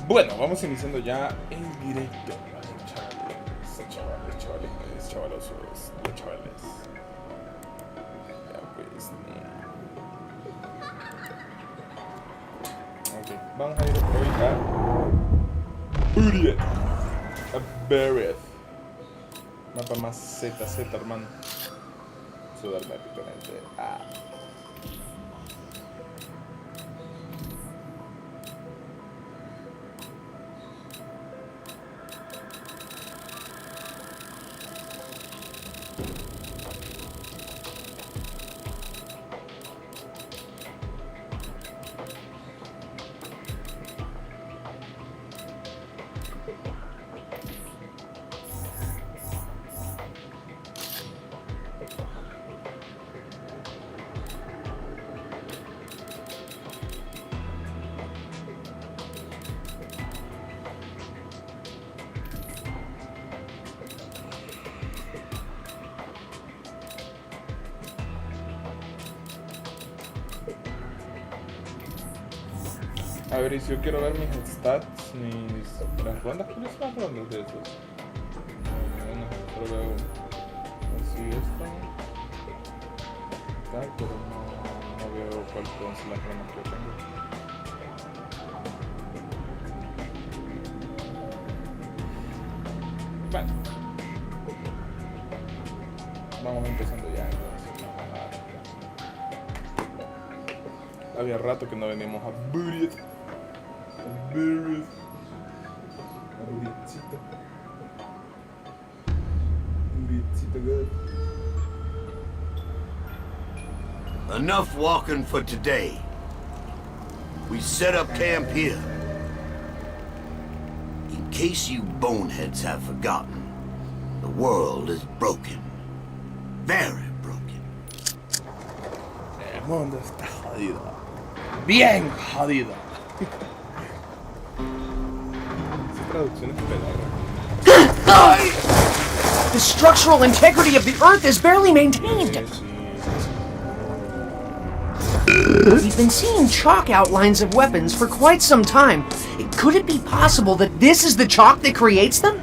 Bueno, vamos iniciando ya en directo. Chavalosos, chavales. Ya pues, ok, vamos a ir hoy a Buried. Mapa más ZZ, hermano. Sudarme épicamente. A ver, y si yo quiero ver mis stats, las rondas, ¿cuáles son las rondas de esos? Bueno, solo veo así esto. Tal, pero no veo cuáles pueden ser las rondas que yo tengo. Bueno. Vamos empezando ya, entonces. Había rato que no veníamos a Buried. Enough walking for today. We set up camp here. In case you boneheads have forgotten, the world is broken. Very broken. El mundo está jodido. Bien jodido. The structural integrity of the Earth is barely maintained. We've been seeing chalk outlines of weapons for quite some time. Could it be possible that this is the chalk that creates them?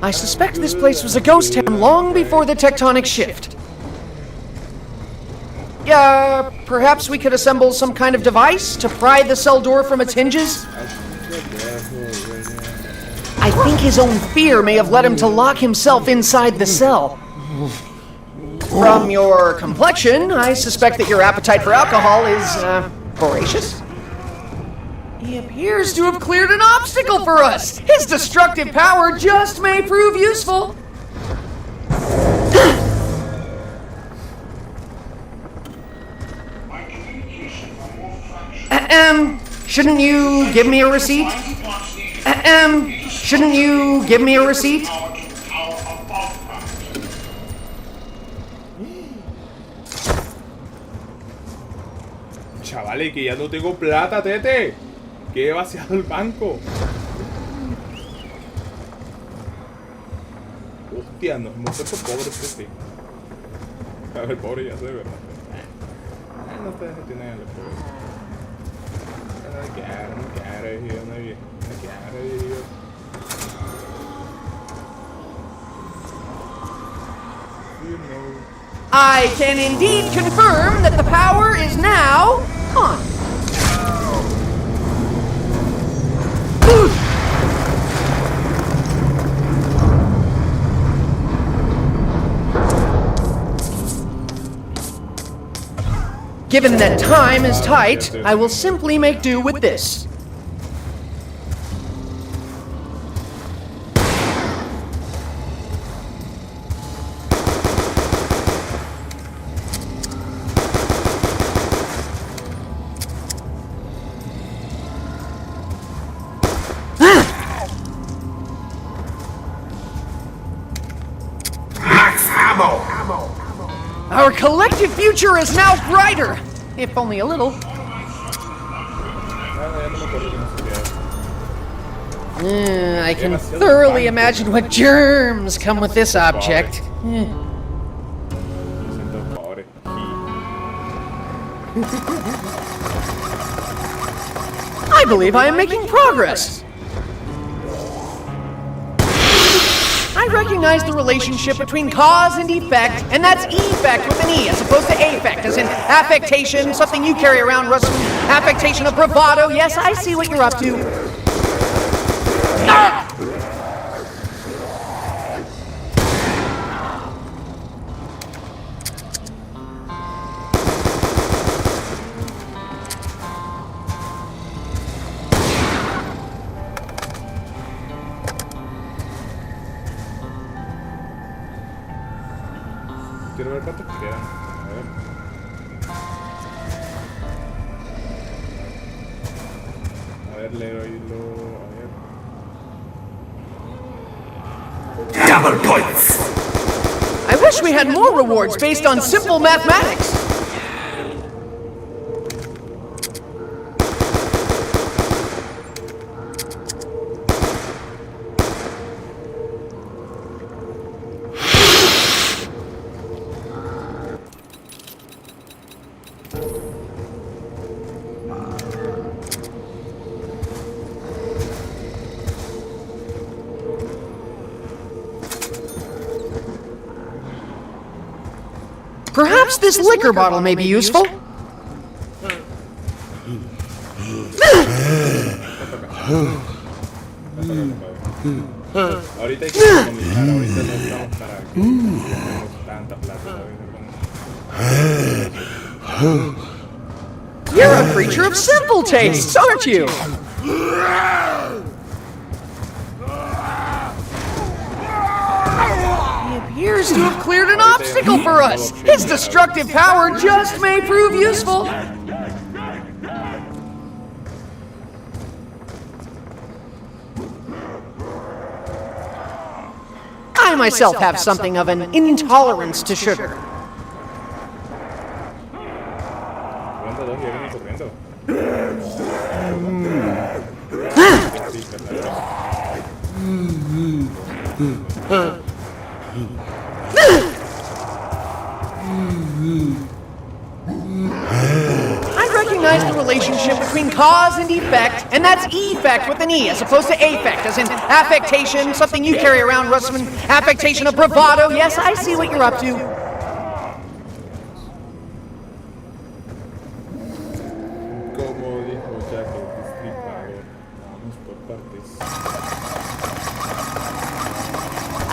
I suspect this place was a ghost town long before the tectonic shift. Perhaps we could assemble some kind of device to pry the cell door from its hinges? I think his own fear may have led him to lock himself inside the cell. From your complexion, I suspect that your appetite for alcohol is, voracious. He appears to have cleared an obstacle for us! His destructive power just may prove useful! Shouldn't you give me a receipt? Shouldn't you give me a receipt? Chavales, que ya no tengo plata, tete. Que he vaciado el banco. Hostia, nos hemos puesto pobres, tete. A ver, pobre ya soy, ¿verdad? No ustedes se tienen a los pobres. No get out of here, no get out of here. You know. I can indeed confirm that the power is now on. Given that time is tight, I will simply make do with this. Our collective future is now brighter, if only a little. I can thoroughly imagine what germs come with this object. I believe I am making progress. I recognize the relationship between cause and effect, and that's effect with an E as opposed to affect, as in affectation, something you carry around, Russell. Affectation of bravado. Yes, I see what you're up to. Ah! Quiero ver cuántos quedan. A ver, Leroylo. A ver. Double points! I wish we had more rewards based on simple mathematics. Perhaps this liquor bottle may be useful. Ahorita hay que comunicar, ahorita no estamos para que tengamos tanta plata, ¿sabes? You're a creature of simple tastes, aren't you? He appears to have cleared an obstacle for us. His destructive power just may prove useful. I myself have something of an intolerance to sugar. Ronda 2 y vienen corriendo. I recognize the relationship between cause and effect, and that's effect with an E as opposed to affect, as in affectation, something you carry around, Russman. Affectation of bravado. Yes, I see what you're up to. Como dijo Jack el Destripador, vamos por partes.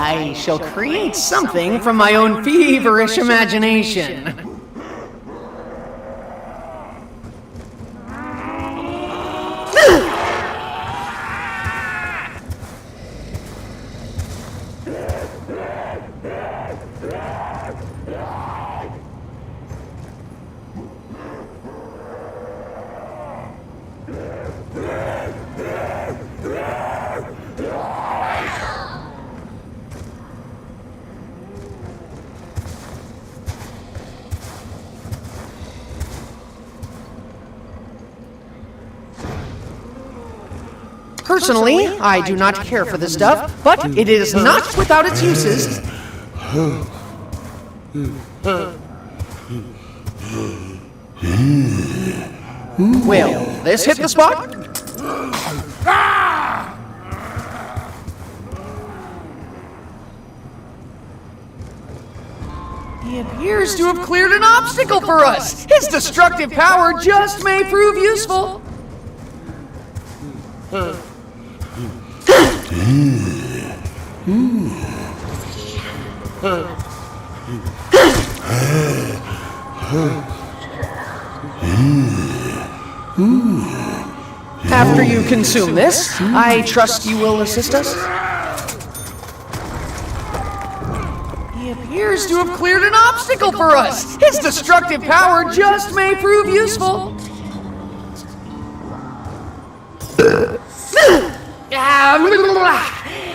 I shall create something from my own feverish imagination. Personally, I do not care for this stuff, but it is not without its uses. Will this hit the spot? He appears to have cleared an obstacle for us. His destructive power just may prove useful. After you consume this, I trust you will assist us? He appears to have cleared an obstacle for us. His destructive power just may prove useful.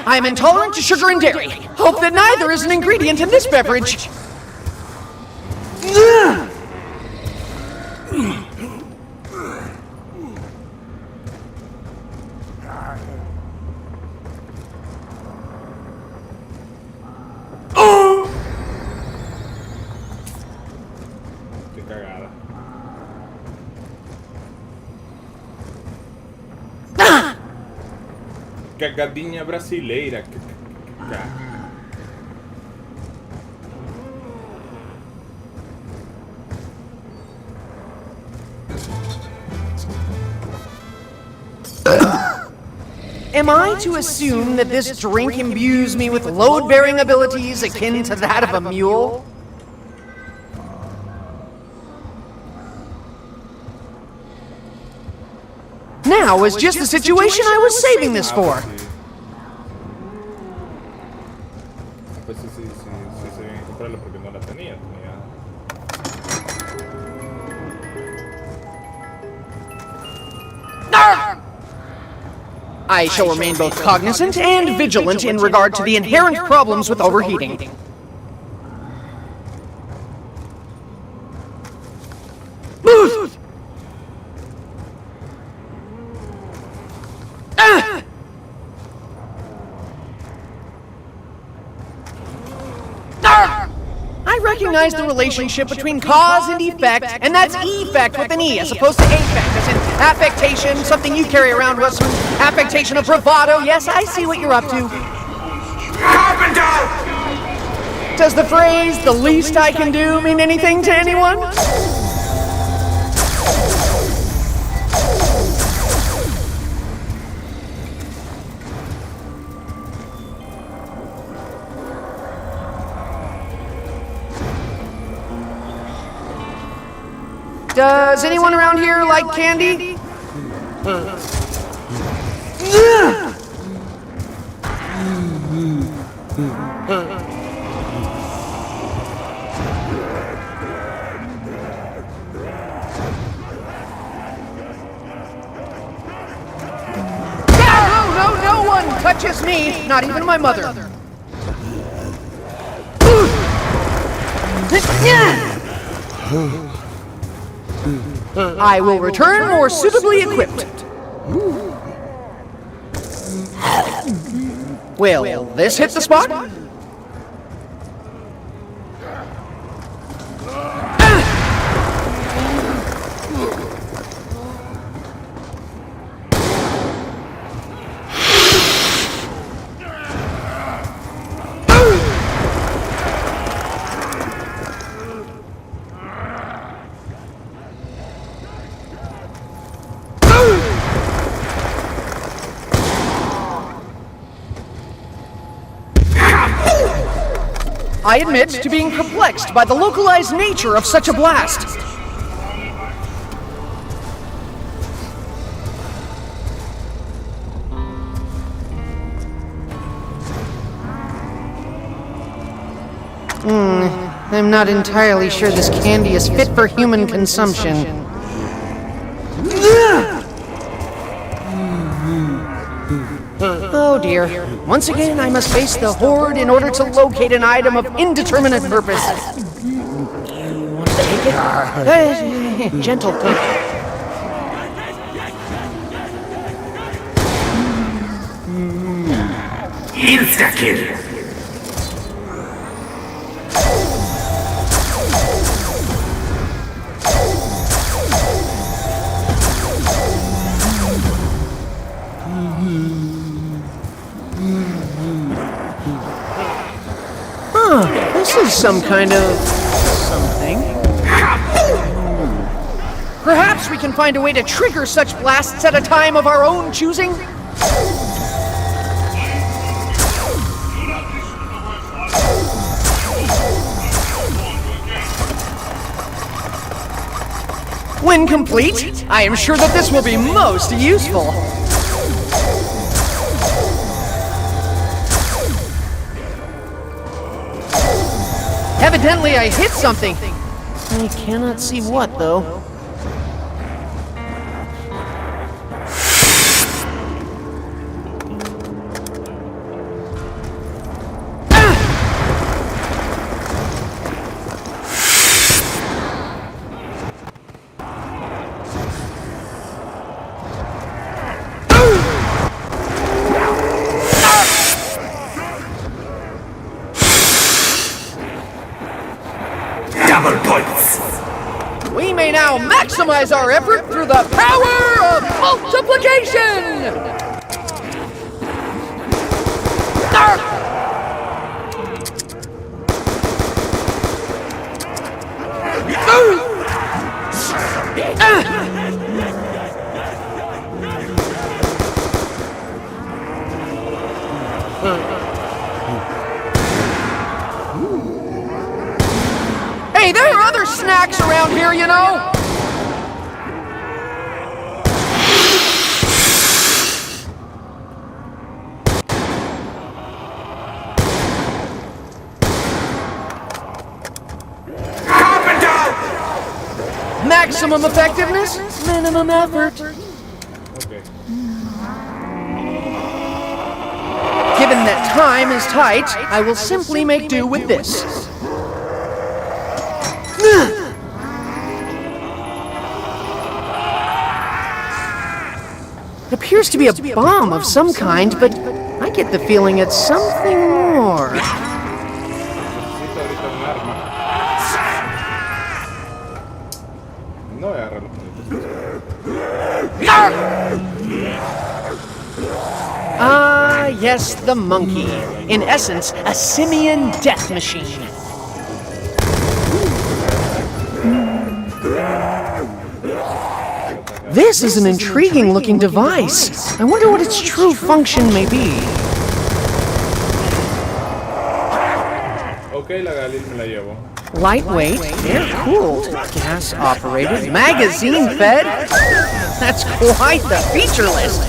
I am intolerant to sugar and dairy. Hope that neither is an ingredient in this beverage. Qué cagada. cagadinha brasileira. Am I to assume that this drink imbues me with load-bearing abilities akin to that of a mule? Now is just the situation I was saving this for. Pues sí, se viene a comprarla porque no la tenía. I shall remain both cognizant and vigilant in regard to the inherent problems with overheating. Move! I recognize the relationship between cause and effect, and that's effect with an E as opposed to affect, as in affectation, something you carry around, Westman. Affectation of bravado. Yes, I see what you're up to. Carpenter! Does the phrase, "the least I can do," mean anything to anyone? Does anyone around here like candy? No one touches me, not even my mother. I will return more suitably equipped. Will this hit the spot? I admit to being perplexed by the localized nature of such a blast. I'm not entirely sure this candy is fit for human consumption. Oh dear. Once again, I must face the horde in order to locate an item of indeterminate purpose. You want to take it? Gentle thing. Insta-kill! This is some kind of something. Perhaps we can find a way to trigger such blasts at a time of our own choosing? When complete, I am sure that this will be most useful. Evidently, I hit something. I cannot see what, though. We may now maximize our effort through the power of multiplication! snacks around here, you know? Maximum effectiveness, minimum effort. Okay. Given that time is tight, I will simply make do with this. It appears to be a bomb of some kind, but I get the feeling it's something more. Necesito ahorita un arma. No voy a agarrar los Ah, yes, the monkey. In essence, a simian death machine. This is an intriguing-looking device. I wonder what its true function may be. Ok, la Galil me la llevo. Lightweight, air-cooled, gas-operated, magazine-fed. That's quite the feature list.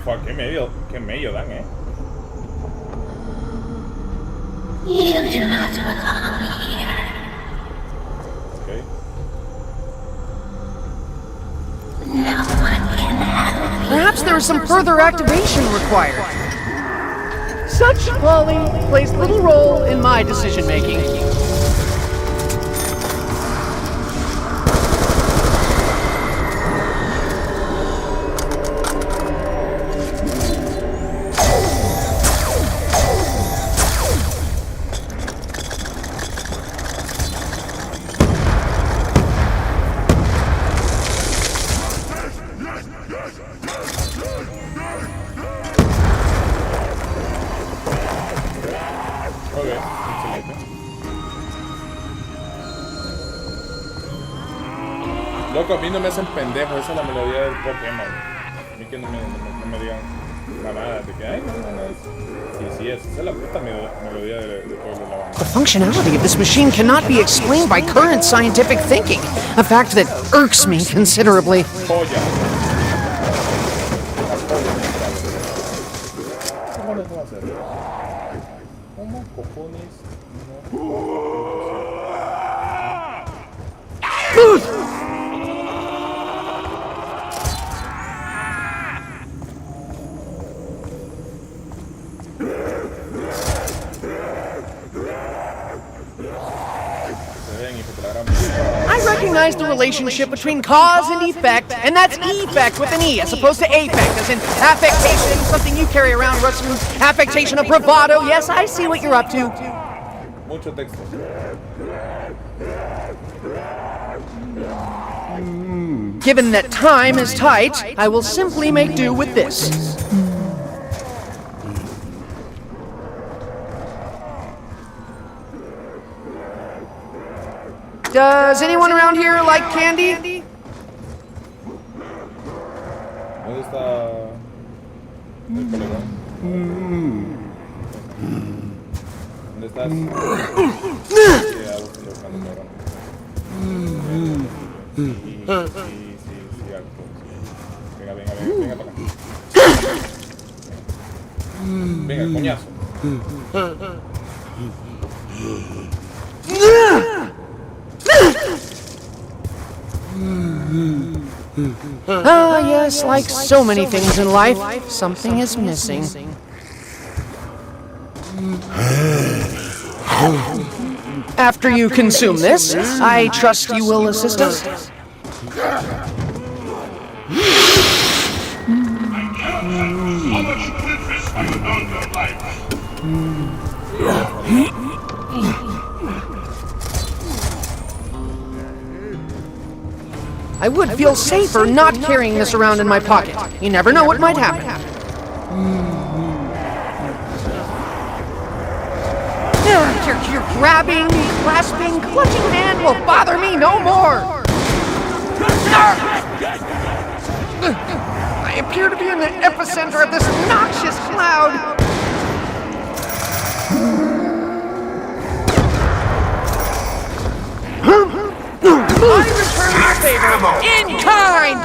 Fuck, qué medio dan, You do not belong here. Ok. No one can have you. Perhaps there is some further activation required. Such folly plays little role in my decision-making. Ok, excelente. Loco, a mí no me hacen pendejo, esa es la melodía del Pokémon. A mí que no me digan mamadas de que, ay, no, sí, esa es la puta melodía de todo la banda. The functionality of this machine cannot be explained by current scientific thinking, a fact that irks me considerably. Joya. ¿Cómo les voy a hacer? ¿Cómo cojones I recognize the relationship between cause and effect, and that's effect with an E as opposed to affect, as in affectation, something you carry around, Russian affectation of bravado. Yes, I see what you're up to. Mucho texto. Given that time is tight, I will simply make do with this. Does anyone around here like candy? ¿Dónde está el colegón? ¿Dónde estás? Sí, alto. Venga para acá. Venga, coñazo. Ah, yes, like so many things in life, something is missing. After you consume this, I trust you will assist us? I would feel safer not carrying this around in my pocket. You never know what might happen. Your grabbing, clasping, clutching hand will bother me no more. I appear to be in the epicenter of this noxious cloud. I return the favor in kind!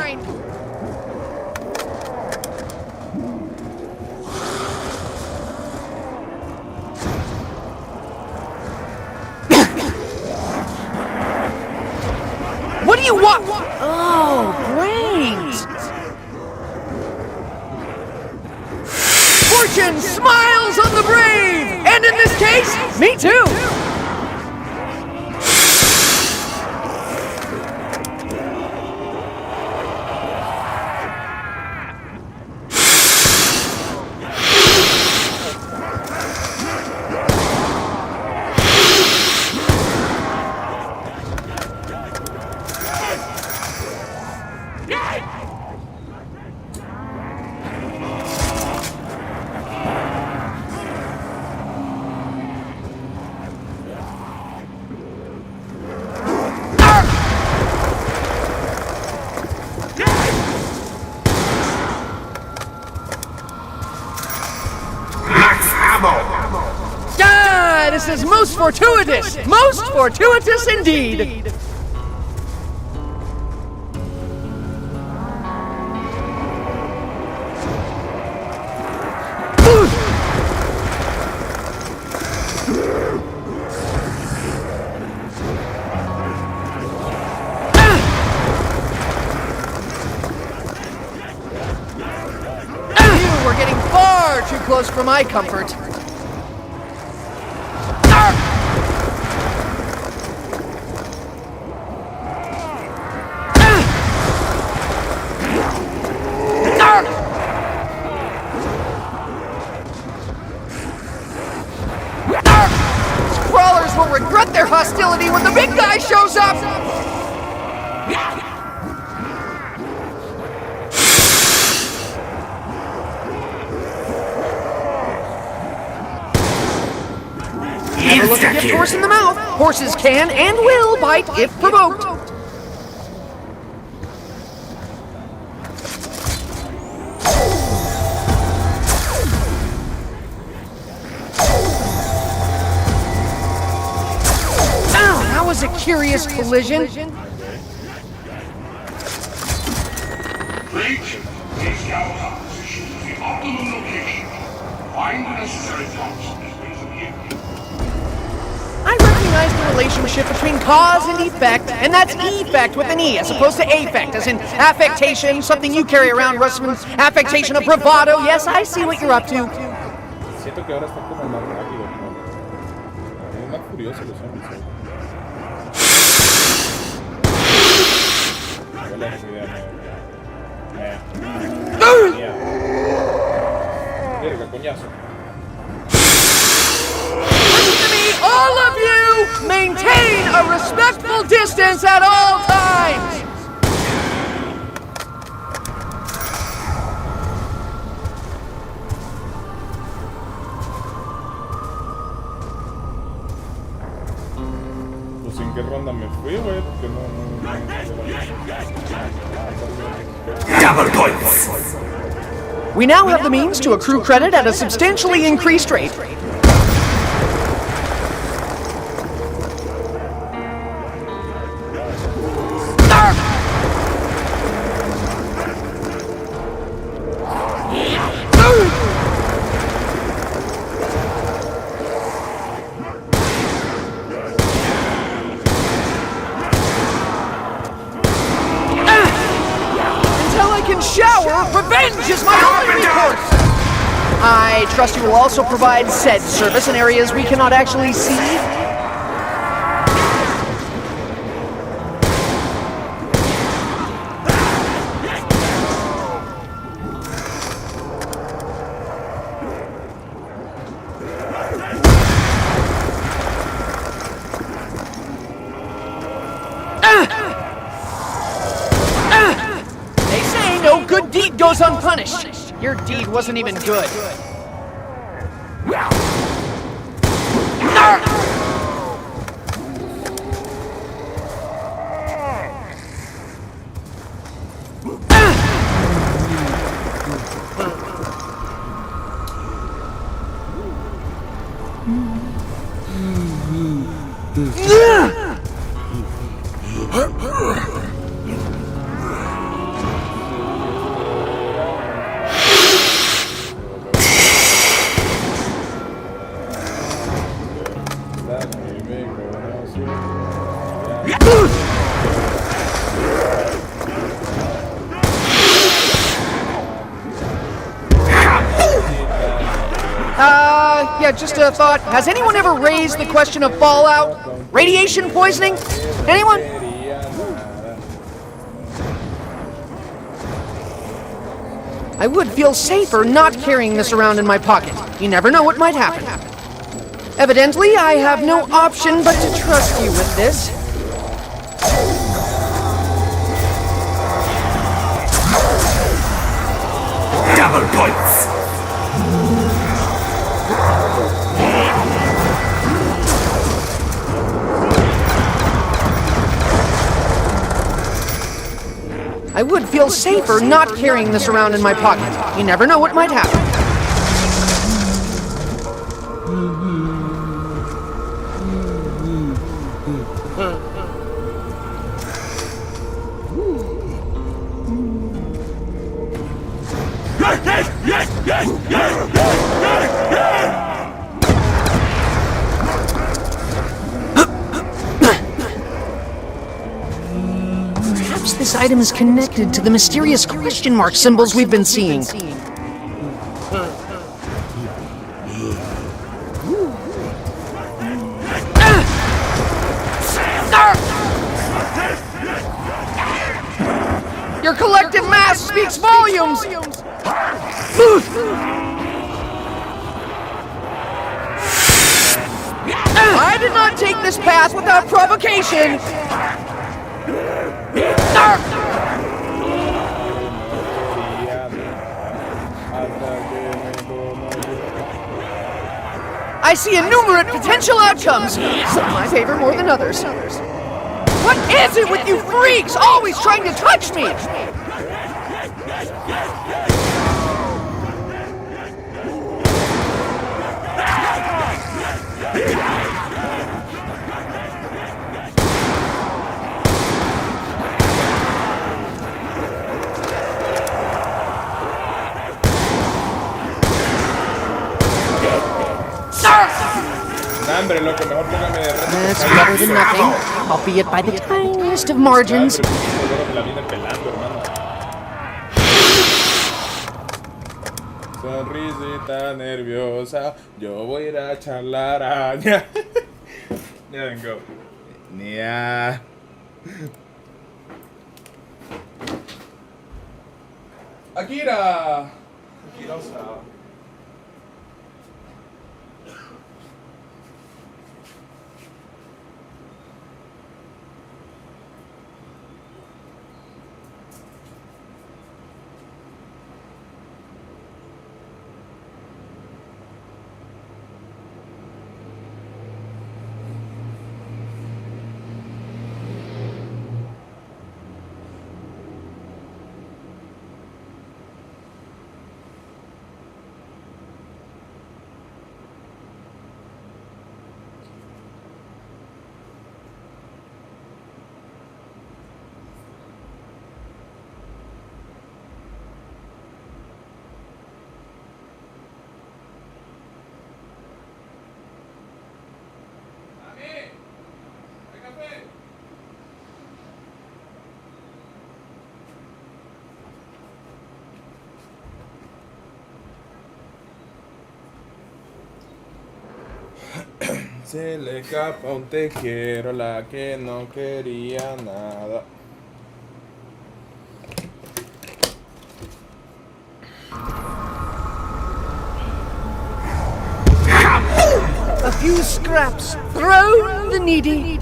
What do you want? Oh, great! Fortune smiles on the brave! And in this case, me too! This is most fortuitous! Most fortuitous indeed! We're getting far too close for my comfort. Crawlers will regret their hostility when the big guy shows up! Never look a gift horse in the mouth. Horses can and will bite if provoked. Ow, that was a curious collision. Breach is now our position to the optimum location. Find the necessary props as ways of healing. I recognize the relationship between cause and effect, and that's effect with an E as opposed to affect, as in affectation, something you carry around, Russman. Affectation of bravado. Yes, I see what you're up to. Siento que ahora está como más rápido, ¿no? Es más curioso los zombies. Verga, coñazo. Listen to me, all of you! Maintain a respectful distance at all times! Pues en qué ronda me fui, güey, porque no. Double points! We now have the means to accrue credit at a substantially increased rate. Revenge is my only recourse! I trust you will also provide said service in areas we cannot actually see? punished. Your deed wasn't even good. Yeah, just a thought. Has anyone ever raised the question of fallout? Radiation poisoning? Anyone? I would feel safer not carrying this around in my pocket. You never know what might happen. Evidently, I have no option but to trust you with this. Double points! I would feel safer not carrying this around in my pocket. You never know what might happen. Perhaps this item is connected to the mysterious question mark symbols we've been seeing. Your collective mass speaks volumes! I did not take this path without provocation! I see innumerate potential outcomes. Some I favor more than others. What is it with you freaks always trying to touch me? Hombre, loco, mejor póngame de reto. That's better than nothing, albeit by the tiniest of margins. Pero me la viene pelando, hermano. Sonrisita nerviosa, yo voy a ir a charlar a... Ya vengo. Ya. Akira. Akira-san. Se le escapa un te quiero, la que no quería nada. A few scraps, throw the needy.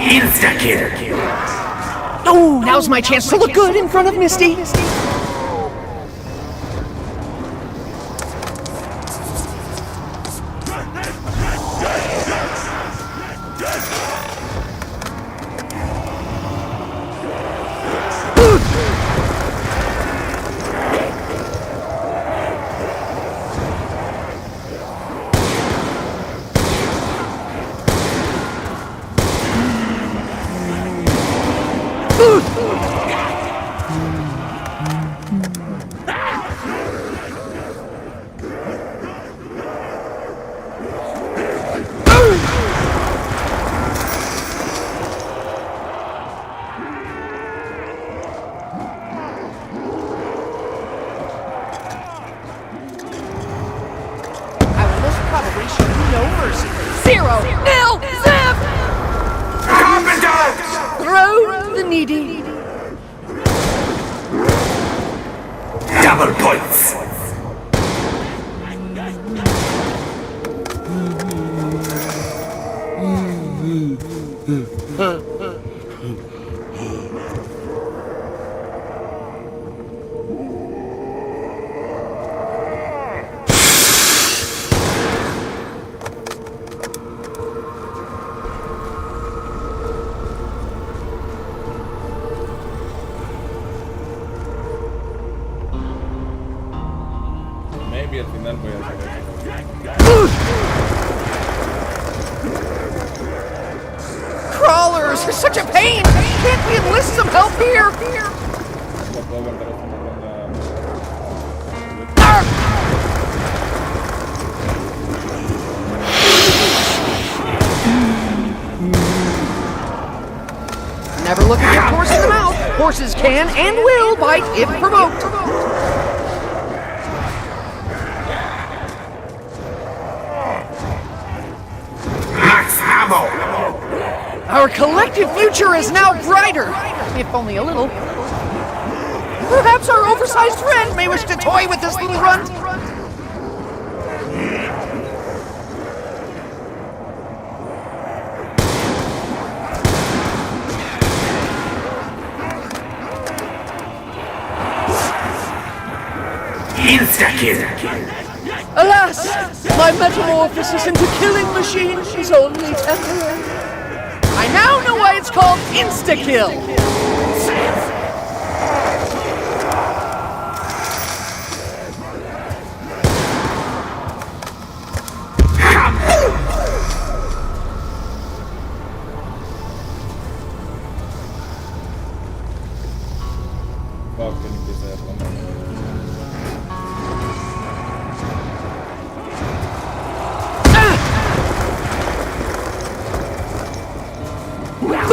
Insta-kill. Oh, now's my chance to look good in front of Misty. Throw the needy. Double points. Maybe al final voy a hacer eso. Crawlers are such a pain! Can't we enlist some help here? No puedo aguantar esta ronda. Never look at your horse in the mouth. Horses can and will bite if provoked. Max ammo. Our collective future is now brighter, if only a little. Perhaps our oversized friend may wish to toy with this little runt. Insta-kill. Alas, my metamorphosis into killing machine is only temporary. I now know why it's called insta-kill. Fuck, que empiece a ronda.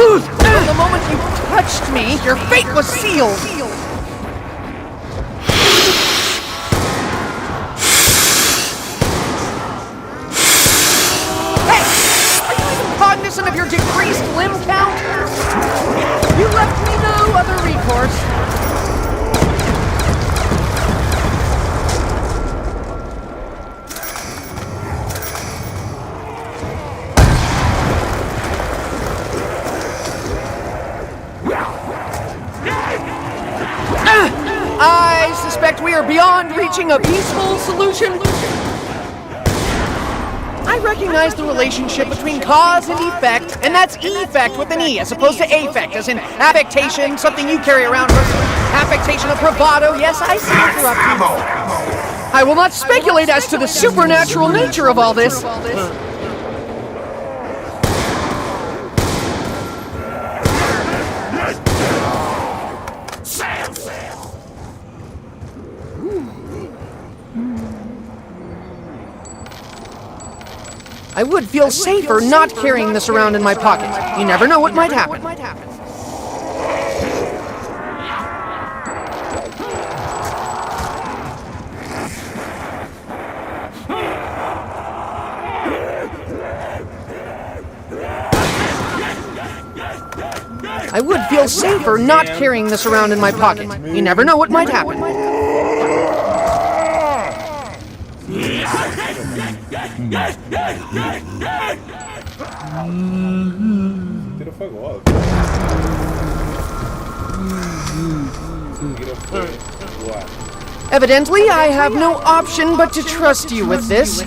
From the moment you touched me, your fate was sealed. Hey! Are you even cognizant of your decreased limb count? You left me no other recourse. I suspect we are beyond reaching a peaceful solution. I recognize the relationship between cause and effect, and that's effect with an E as opposed to affect, as in affectation, something you carry around personally. Affectation of bravado, yes, I see interruptions. I will not speculate as to the supernatural nature of all this. I would feel safer not carrying this around in my pocket. You never know what might happen. I would feel safer not carrying this around in my pocket. You never know what might happen. Tiro seguro fue God. Seguro fue God. Evidently, I have no option but to trust you with this.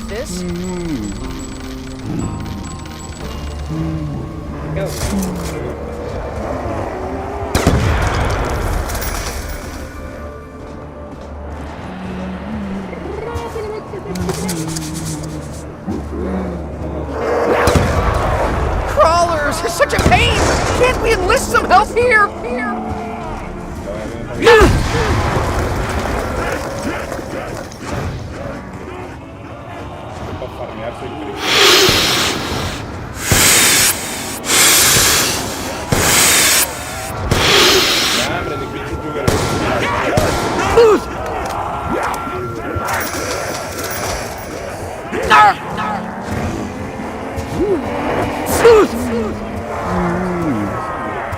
Crawlers are such a pain! Can't we enlist some help here?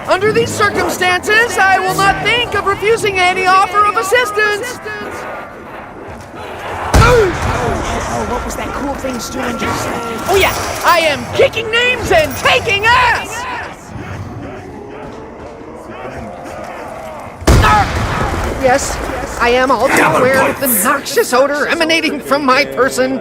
Under these circumstances, I will not think of refusing any offer of assistance. Oh, what was that cool thing Stu just said? Oh yeah, I am kicking names and taking ass! Yes, I am all too aware of the noxious odor emanating from my person.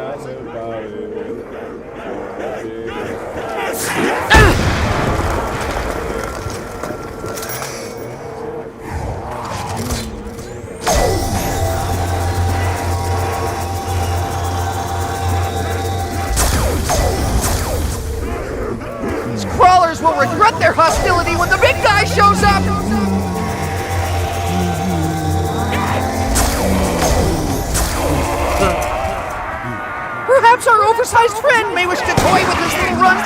These crawlers will regret their hostility when the big guy shows up! Perhaps our oversized friend may wish to toy with this little runt.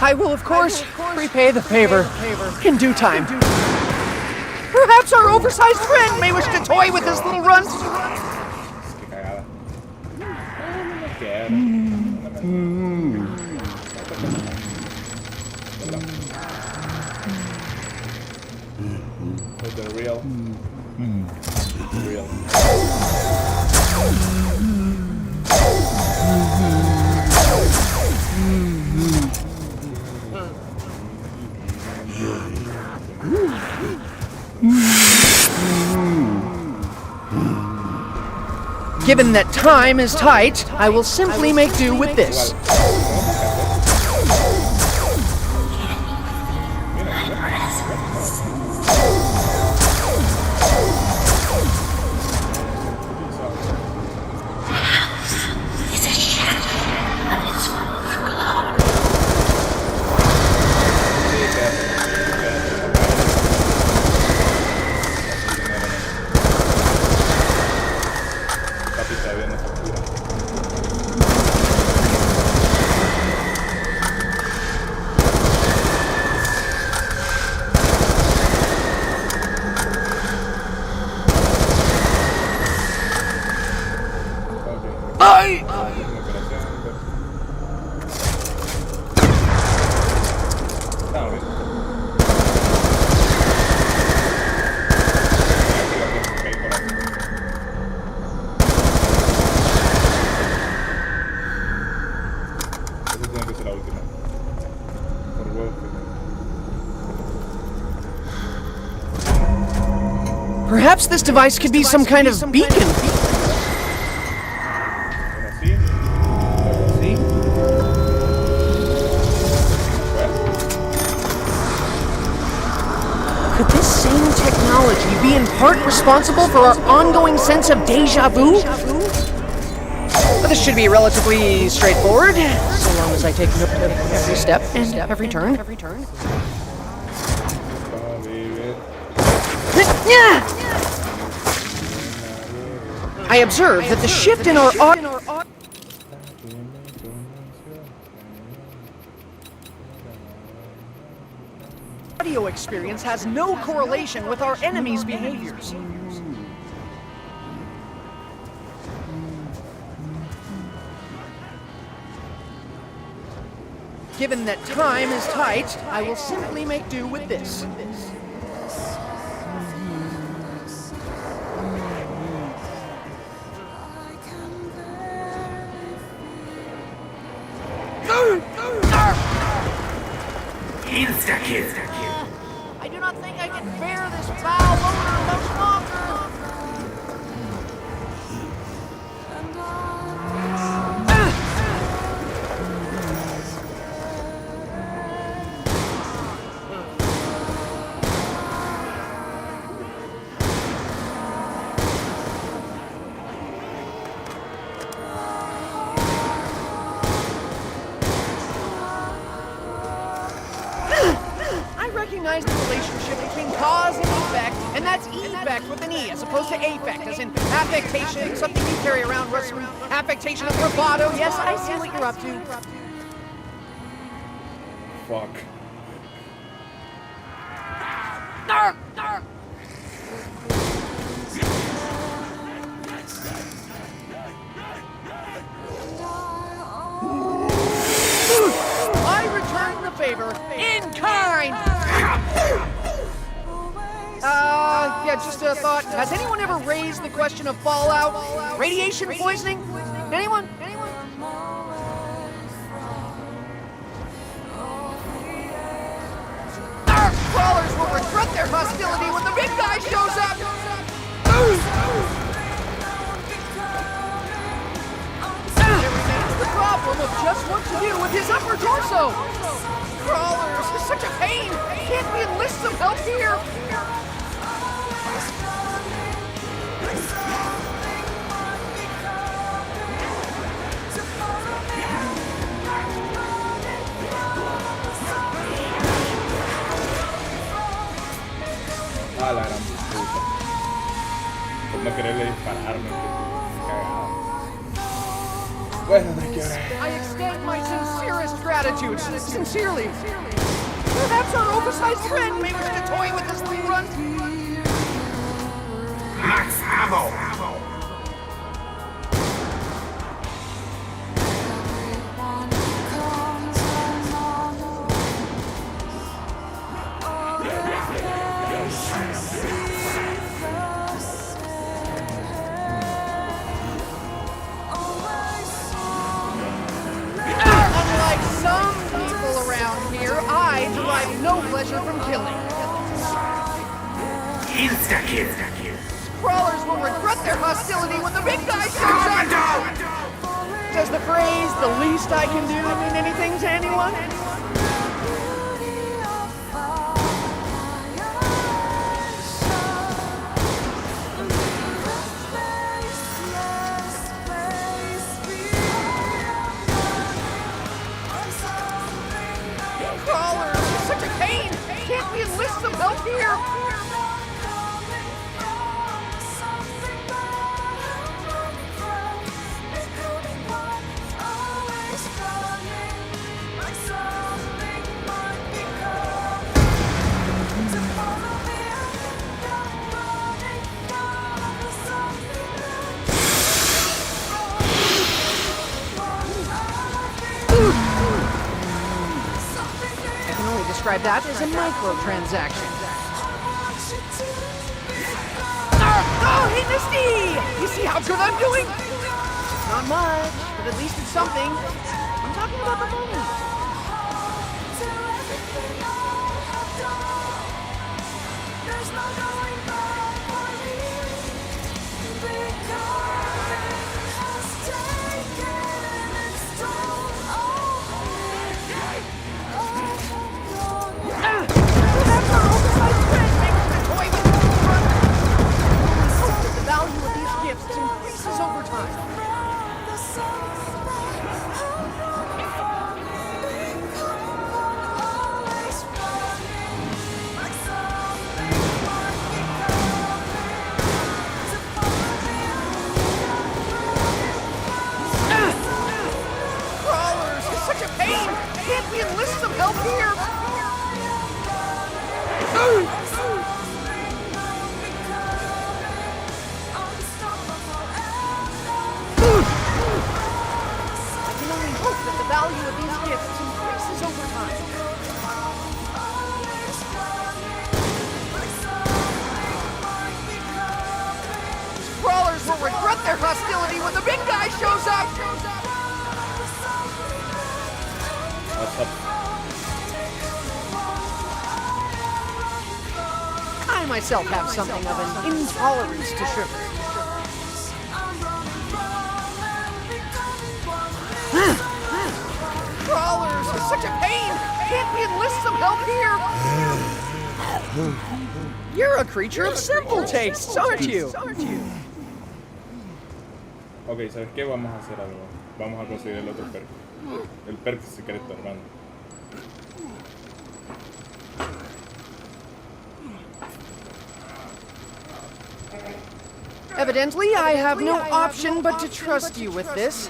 I will, of course, repay the favor in due time. Perhaps our oversized friend may wish to toy with this little runt. The real. Given that time is tight, I will simply make do with this. Perhaps this device could be some kind of beacon. Could this same technology be in part responsible for our ongoing sense of déjà vu? This should be relatively straightforward, so long as I take note of every step and every turn. I observe that the shift in our audio experience has no correlation with our enemies' behaviors. Given that time is tight, I will simply make do with this. Insta-kill. I do not think I can bear this foul odor much longer. Recognize the relationship between cause and effect, and that's effect with an E as opposed to affect, as in affectation, something you carry around, with some affectation of bravado. Yes, I see what you're up to. Fuck. I return the favor in kind. Yeah, just a thought. Has anyone ever raised the question of fallout? Radiation poisoning? Anyone? Our crawlers will regret their hostility when the big guy shows up! There remains the problem of just what to do with his upper torso! Crawlers is such a pain! Can't we enlist some help here? A la gran puta. Por no quererle dispararme, que cagado. Bueno, no hay que ahora. I extend my sincerest gratitude, sincerely. Perhaps our oversized friend may wish to toy with this rerun. Max ammo. Unlike some people around here, I derive no pleasure from killing. Insta-kill. Crawlers will regret their hostility when the big guy shows up. Does the phrase, "the least I can do," mean anything to anyone? Crawlers, such a pain! Can't we enlist some help here? I can only describe that as a microtransaction. Oh, hey, Misty! You see how good I'm doing? Not much, but at least it's something. I'm talking about the money. Perhaps our oversized friend may wish to toy with this rerun. Hope that the value of these gifts increases over time. Crawlers is such a pain! Can't we enlist some help here? I can only hope that the value of these gifts increases over time. Crawlers will regret their hostility when the big guy shows up! What's up? myself have something of an intolerance to sugar. Crawlers are such a pain! Can't we enlist some help here? You're a creature of simple tastes, aren't you? Ok, ¿sabes qué? Vamos a hacer algo. Vamos a conseguir el otro perk. El perk secreto, hermano. Evidently, I have no option but to trust you with this.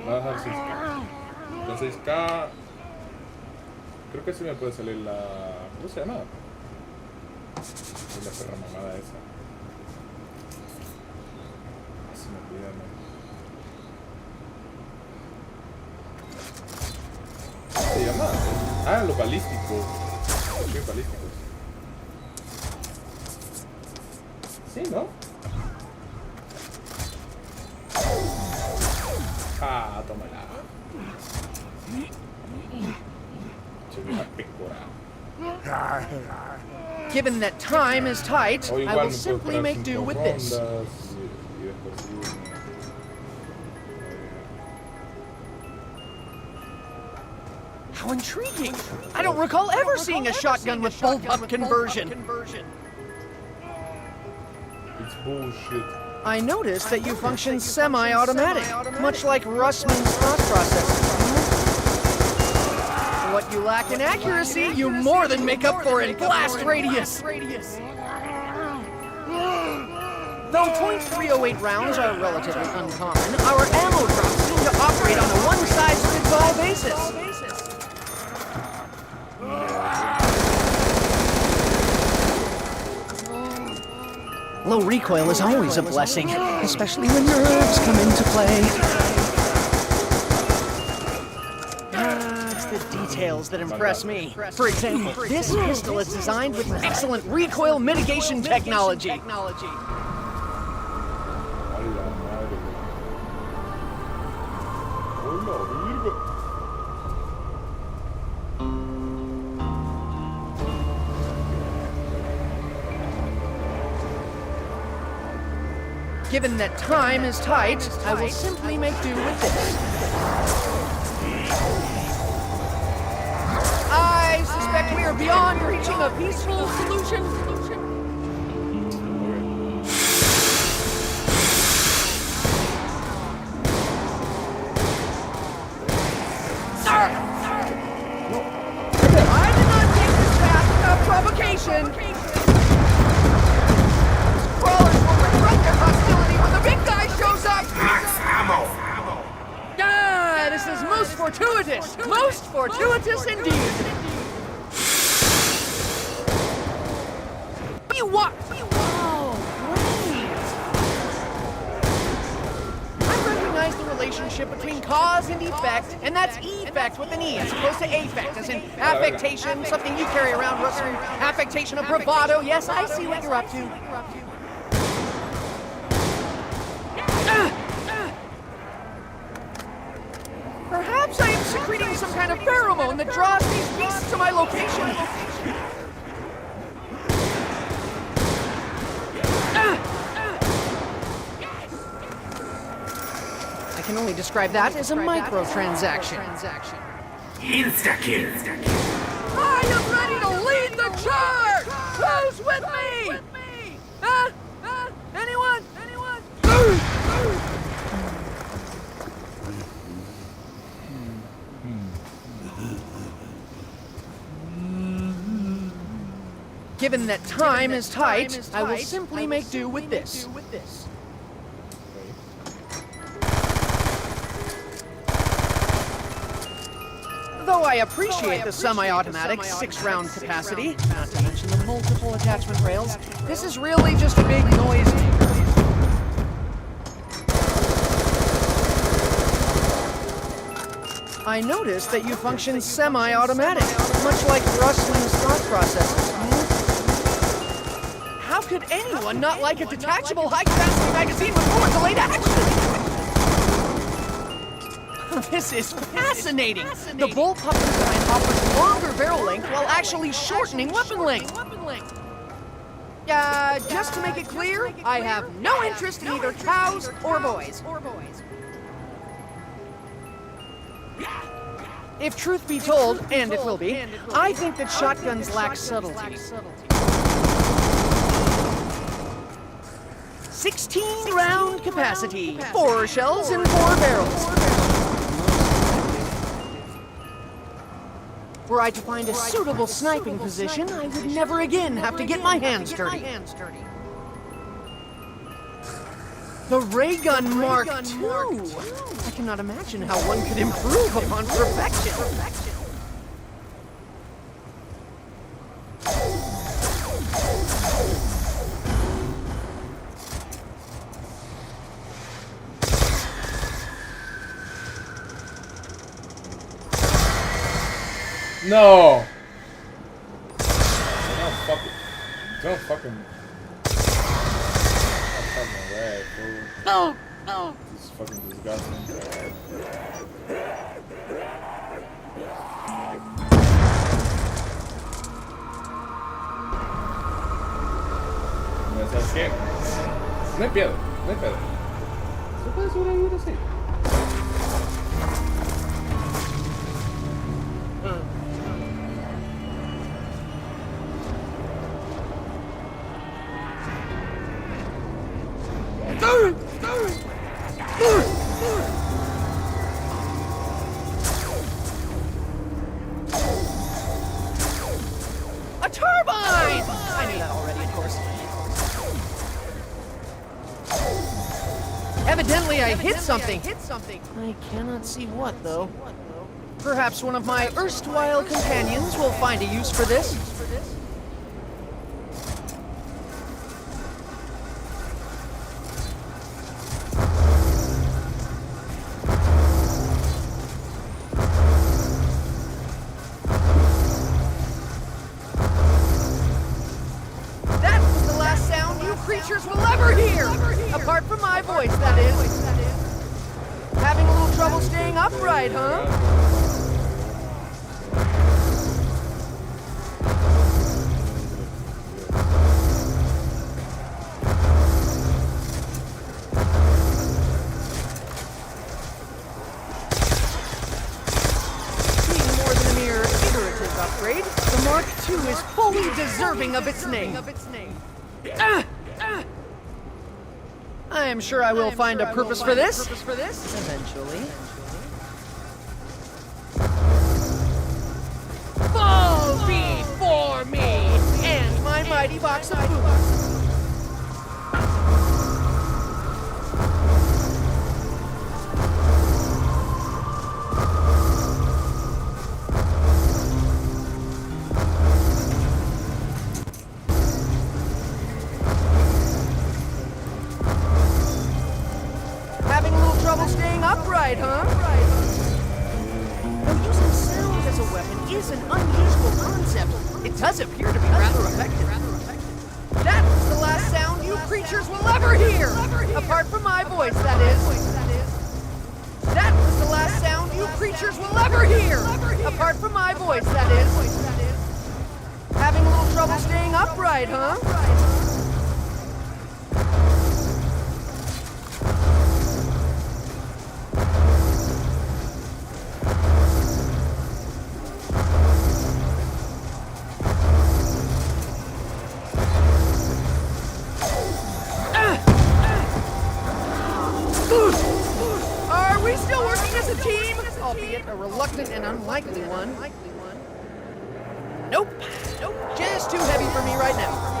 Va a dejar 6K. Con 6K... Creo que sí me puede salir la... ¿Cómo se llama? La perra mamada esa. Se me olvida, man. ¿Cómo se llama? Ah, los balísticos. ¿Qué balísticos? Sí, ¿no? Ah, tómala. Che vieja pecora. Given that time is tight, I will simply make do with this. How intriguing! I don't recall ever seeing a shotgun with bullpup conversion. It's bullshit. I noticed that you function semi-automatic, much like Russman's thought process. What you lack in accuracy, you more than make up for in blast radius. Though .308 rounds are relatively uncommon, our ammo drops seem to operate on a one-size-fits-all basis. Low recoil is always a blessing, especially when nerves come into play. It's the details that impress me. For example, this pistol is designed with excellent recoil mitigation technology. Given that time is tight, I will simply make do with this. I suspect we are beyond reaching a peaceful solution. I did not take this path without provocation. Crawlers will confront their hostility when the big guy shows up! Max ammo! Ah, this is most fortuitous! Most fortuitous indeed! You what? Oh, great! I recognize the relationship between cause and effect, and that's effect with an E as opposed to affect, as in affectation, something you carry around, Russell. Affectation of bravado. Yes, I see what you're up to. Perhaps I am secreting some kind of pheromone that draws these beasts to my location. I can only describe that as a microtransaction. Insta-kill! I am ready to lead the charge! Who's with me? Anyone? Given that time is tight, I will simply make do with this. Though I appreciate the semi-automatic 6-round capacity, not to mention the multiple attachment rails, this is really just a big noise maker. I noticed that you function semi-automatic, much like Russman's thought process. How could anyone not like a detachable high-capacity magazine with forward delayed action? This is fascinating! The bullpup design offers longer barrel length while actually shortening weapon length. Just to make it clear, I have no interest in either cows or boys. If truth be told, and it will be, I think that shotguns lack subtlety. 16-round capacity, 4 shells and 4 barrels. Were I to find a suitable sniping position, I would never again have to get my hands dirty. The ray gun Mark II! I cannot imagine how one could improve upon perfection. No! Don't fucking. That's fucking rad, fool. No! This is fucking disgusting. Mas acho que é. Não é pedra, não é pedra. Só faz uma ajuda assim. A turbine! I knew that already, of course. Evidently, I hit something. I cannot see what, though. Perhaps one of my erstwhile companions will find a use for this. That was the last sound you creatures will ever hear! Apart from my voice, that is. Having a little trouble staying upright, huh? Being more than a mere iterative upgrade, the Mark II is fully deserving of its name. I am sure I will find a purpose for this. Eventually. Fall before me and my mighty box of food. Having a little trouble staying upright, huh? Though using sound as a weapon is an unusual concept, it does appear to be rather effective. That was the last sound you creatures will ever hear! Apart from my voice, that is. That was the last sound you creatures will ever hear! Apart from my voice, that is. Having a little trouble staying upright, huh? Are we still working as a team? Albeit a reluctant and unlikely one. Nope. Just too heavy for me right now.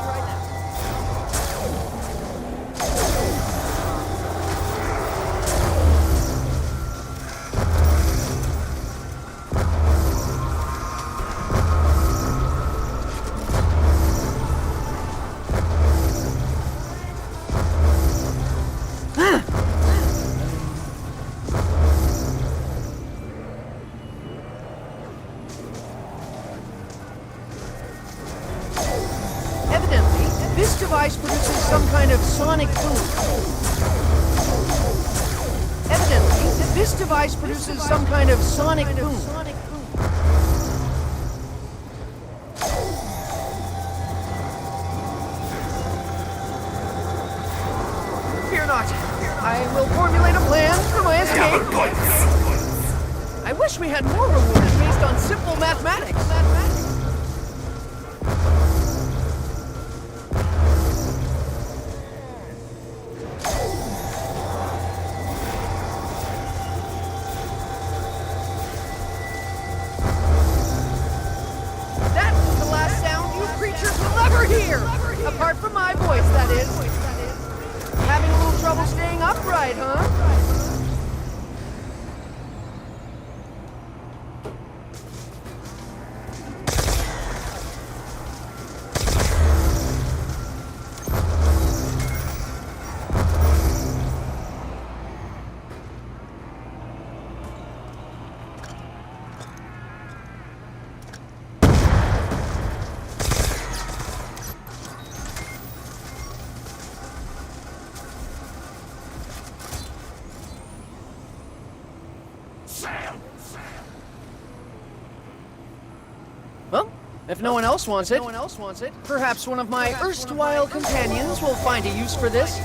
Evidently, this device produces some kind of sonic boom. Evidently, This device produces some kind of sonic boom. Fear not. I will formulate a plan for my escape. I wish we had more rewards based on simple mathematics. That was the last sound you creatures will ever hear! Apart from my voice, that is. Having a little trouble staying upright, huh? Well, if no one else wants it, perhaps one of my erstwhile companions will find a use for this.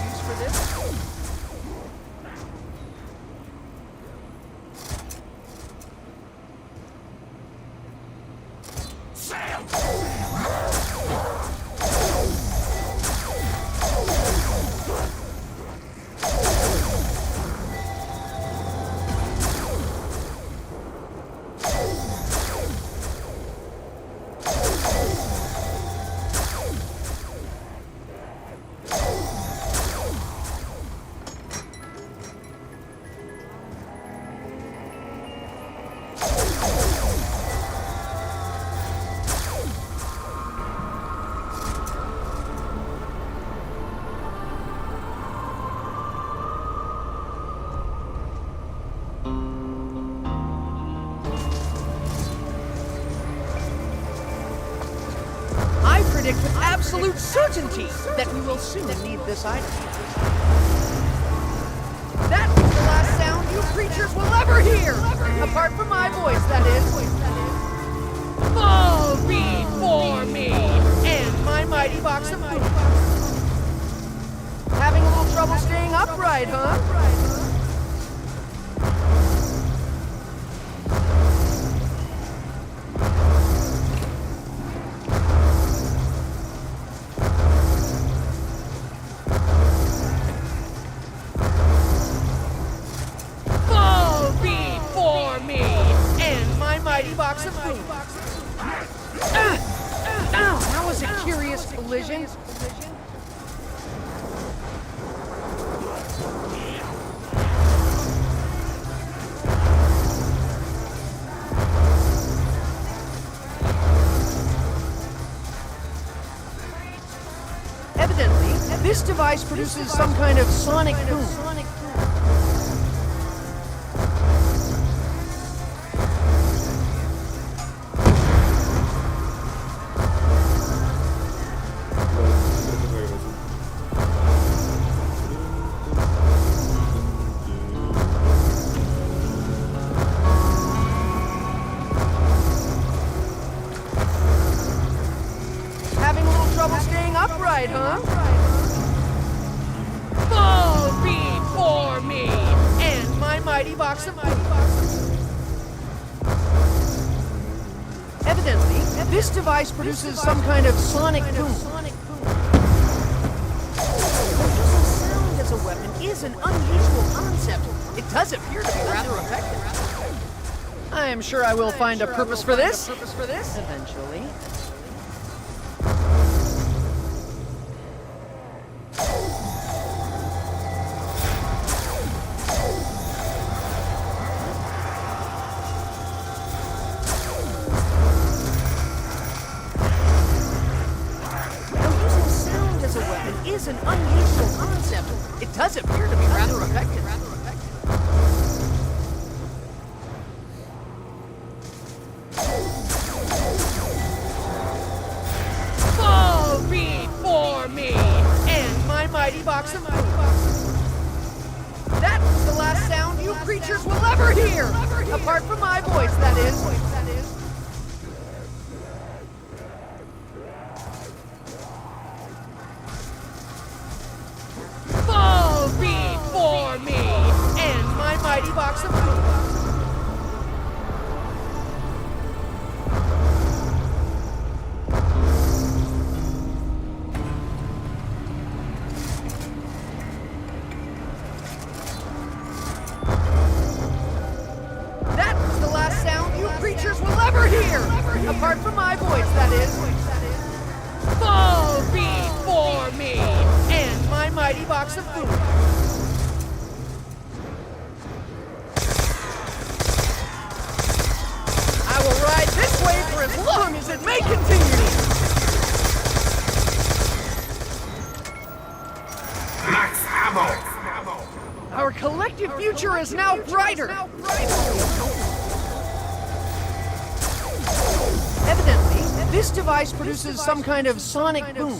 I predict with absolute certainty that we will soon need this item. That was the last sound you creatures will ever hear! Apart from my voice, that is. Fall before me and my mighty box of food. Having a little trouble staying upright, huh? Mighty box of food. Ow, that was a curious collision. Evidently, this device produces some kind of sonic boom. Trouble staying upright, huh? Fall before me and my mighty box of food. Evidently, this device produces some kind of sonic boom. Using sound as a weapon is an unusual concept. It does appear to be rather effective. I am sure I will find a purpose for this eventually. Is an unusual concept. It does appear to be rather effective. Fall before me and my mighty box of food. That was the last sound you creatures will ever hear! Apart from my voice, that is. Fall before me and my mighty box of food. That was the last sound you creatures will ever hear! Apart from my voice, that is. Fall before me and my mighty box of food. I will ride this way for as long as it may continue. Max ammo! Our collective future is now brighter. Evidently, this device produces some kind of sonic boom.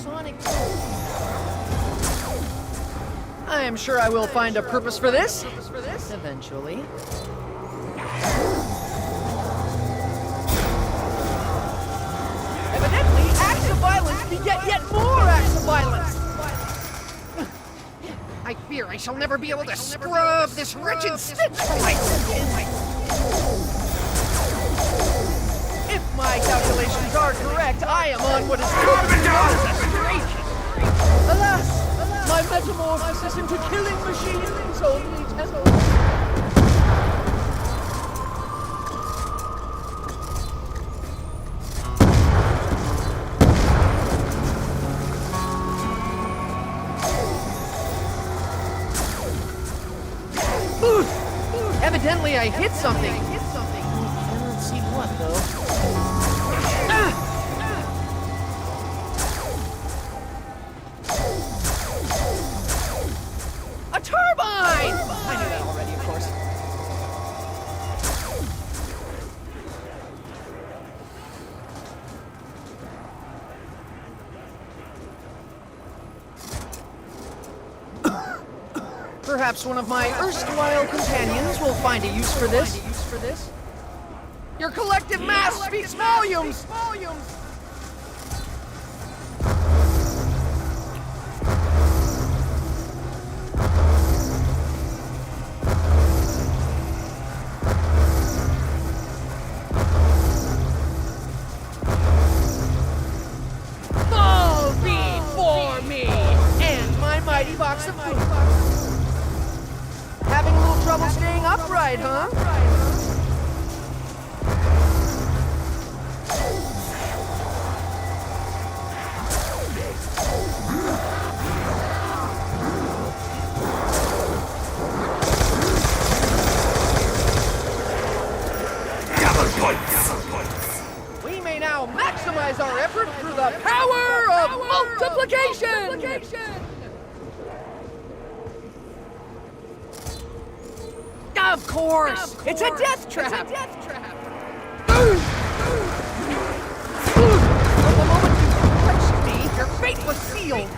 I am sure I will find a purpose for this. Eventually. Evidently, acts of violence beget yet more acts of violence. I fear I shall never be able to scrub this wretched stench from my skin. If my calculations are correct, I am on what is commonly known as a streak. Alas, my metamorphosis into killing machines only temporary. Evidently, I hit something. I cannot see what, though. A turbine! I knew that already, of course. Perhaps one of my erstwhile companions will find a use for this. Your collective mass speaks volumes! Fall before me and my mighty box of food. Having a little trouble staying upright, huh? Double points! We may now maximize our effort through the power of multiplication! Of course! It's a death trap! From the moment you touched me, your fate was sealed!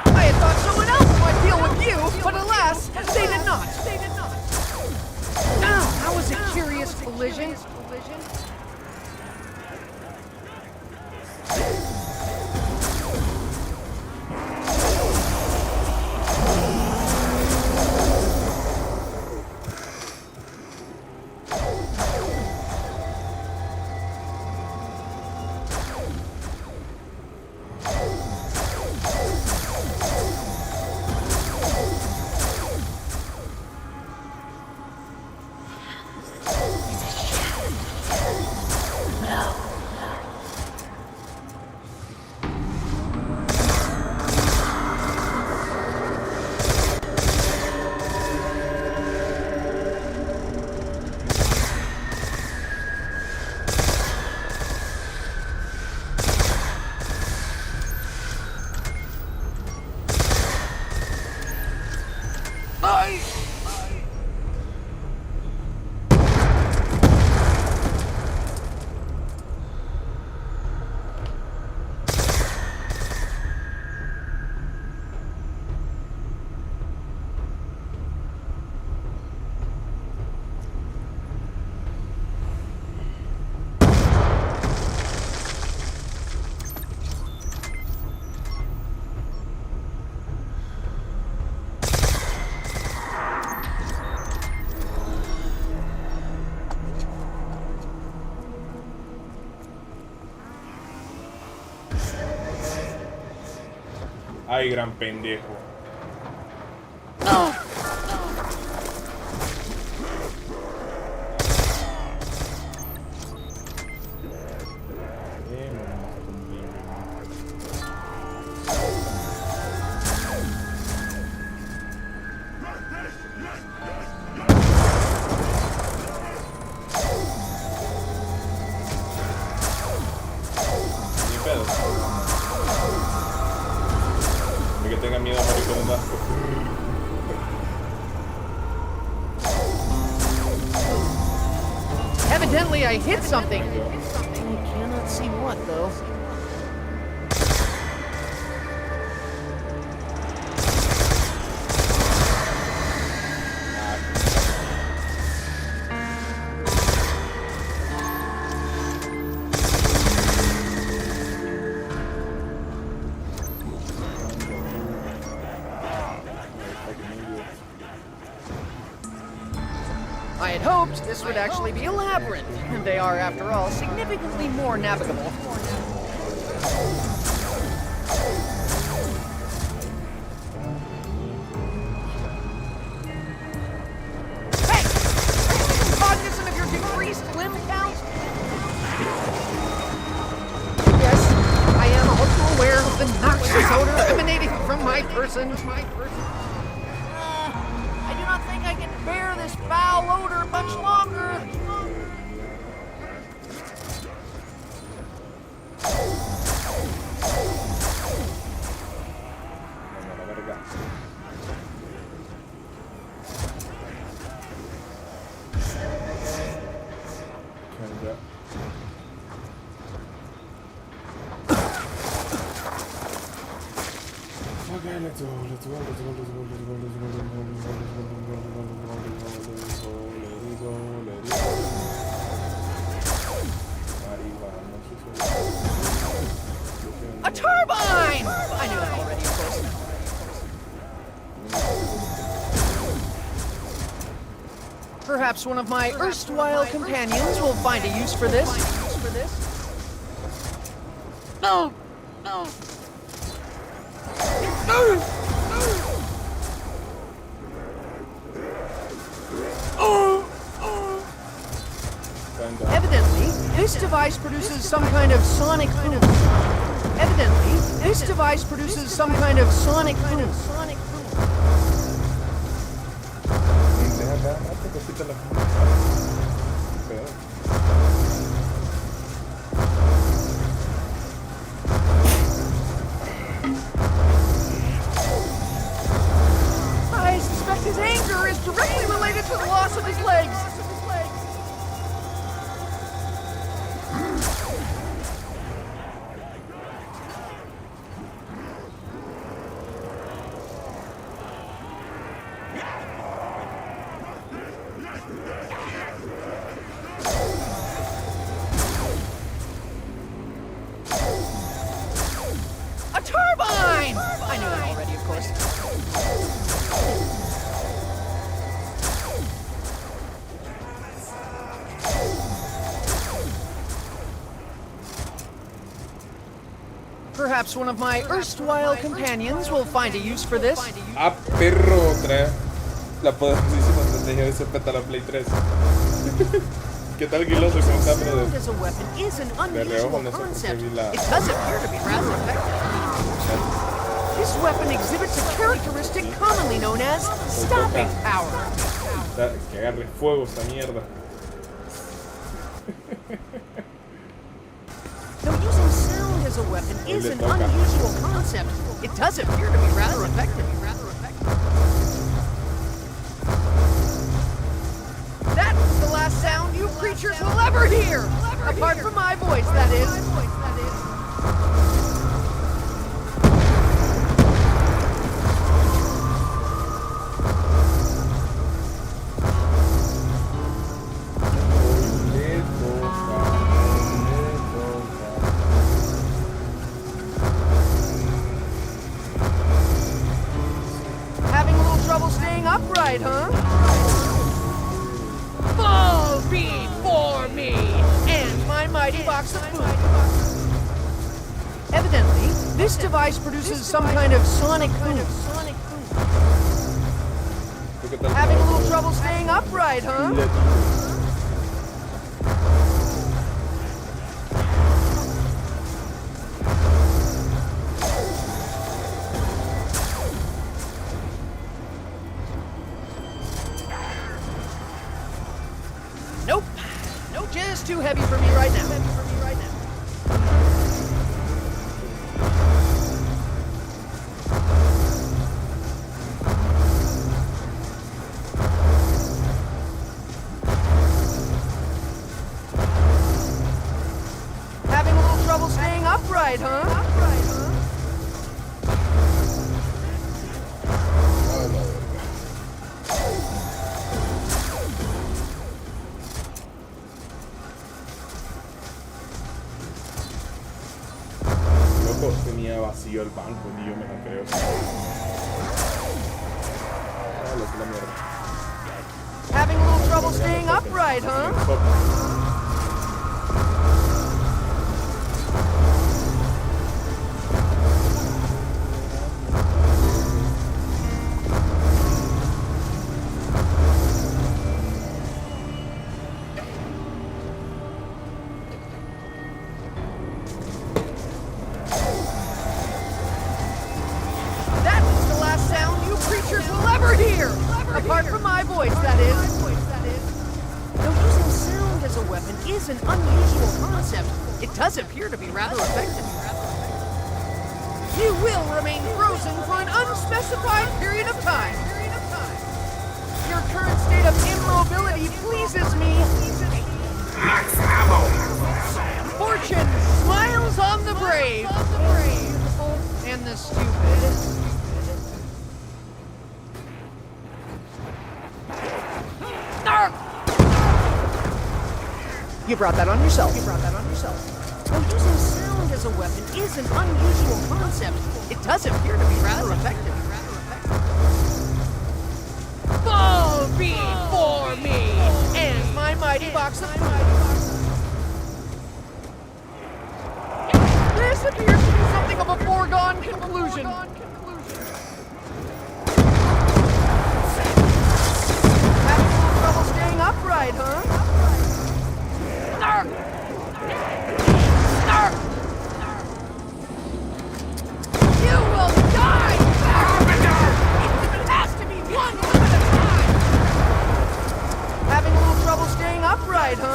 I had thought someone else might deal with you, but alas, they did not. Now, that was a curious collision. Ay, gran pendejo. Ni pedo. Ni que tenga miedo a morir con un asco. Evidently, I hit something. I cannot see what, though. I had hoped this would actually be a labyrinth. They are, after all, significantly more navigable. Hey! Are you cognizant of your decreased limb count? Yes, I am also aware of the noxious odor emanating from my person. I do not think I can bear this foul odor much longer. La verga. Cambia. Okay, let's go. A turbine! I knew that already, of course. Perhaps one of my erstwhile companions will find a use for this. No! Evidently, this device produces some kind of sonic boom. I suspect his anger is directly related to the loss of his legs. A turbine! I knew that already, of course. Perhaps one of my erstwhile companions will find a use for this. Ah, perro, otra. La poderosísima estrategia de ese pétalo Play 3. ¿Qué tal Guiloso? ¿Cómo está, brother? Sound as a weapon is an De reojo unusual no sé por qué concept. vi la... It does appear to be rather effective. This weapon exhibits a characteristic commonly known as stopping power. Que agarre fuego esa mierda. Though using sound as a weapon is an unusual concept, it does appear to be rather effective. That was the last sound you creatures will ever hear! Apart from my voice, that is. Having a little trouble staying upright, huh? Fall before me and my mighty box of food. Evidently, This device produces some kind of sonic boom. ¿Tú qué tal? Having a little trouble staying upright, huh? Nope. Nope. Just too heavy for me right now. Having a little trouble staying upright, huh? Loco, tenía vacío el banco, ni yo me la creo. Ah, lo que la mierda. Having a little trouble staying upright, huh? That was the last sound you creatures will ever hear! Apart from my voice, that is. Though using sound as a weapon is an unusual concept, it does appear to be rather effective. You will remain frozen for an unspecified period of time. Your current state of immobility pleases me. Max ammo! Fortune smiles on the brave. And the stupid. You brought that on yourself. Though using sound as a weapon is an unusual concept, it does appear to be rather effective. Fall before me and my mighty box of food. This appears to be something of a foregone conclusion. Having a little trouble staying upright, huh? You will die! It has to be one at a time! Having a little trouble staying upright, huh?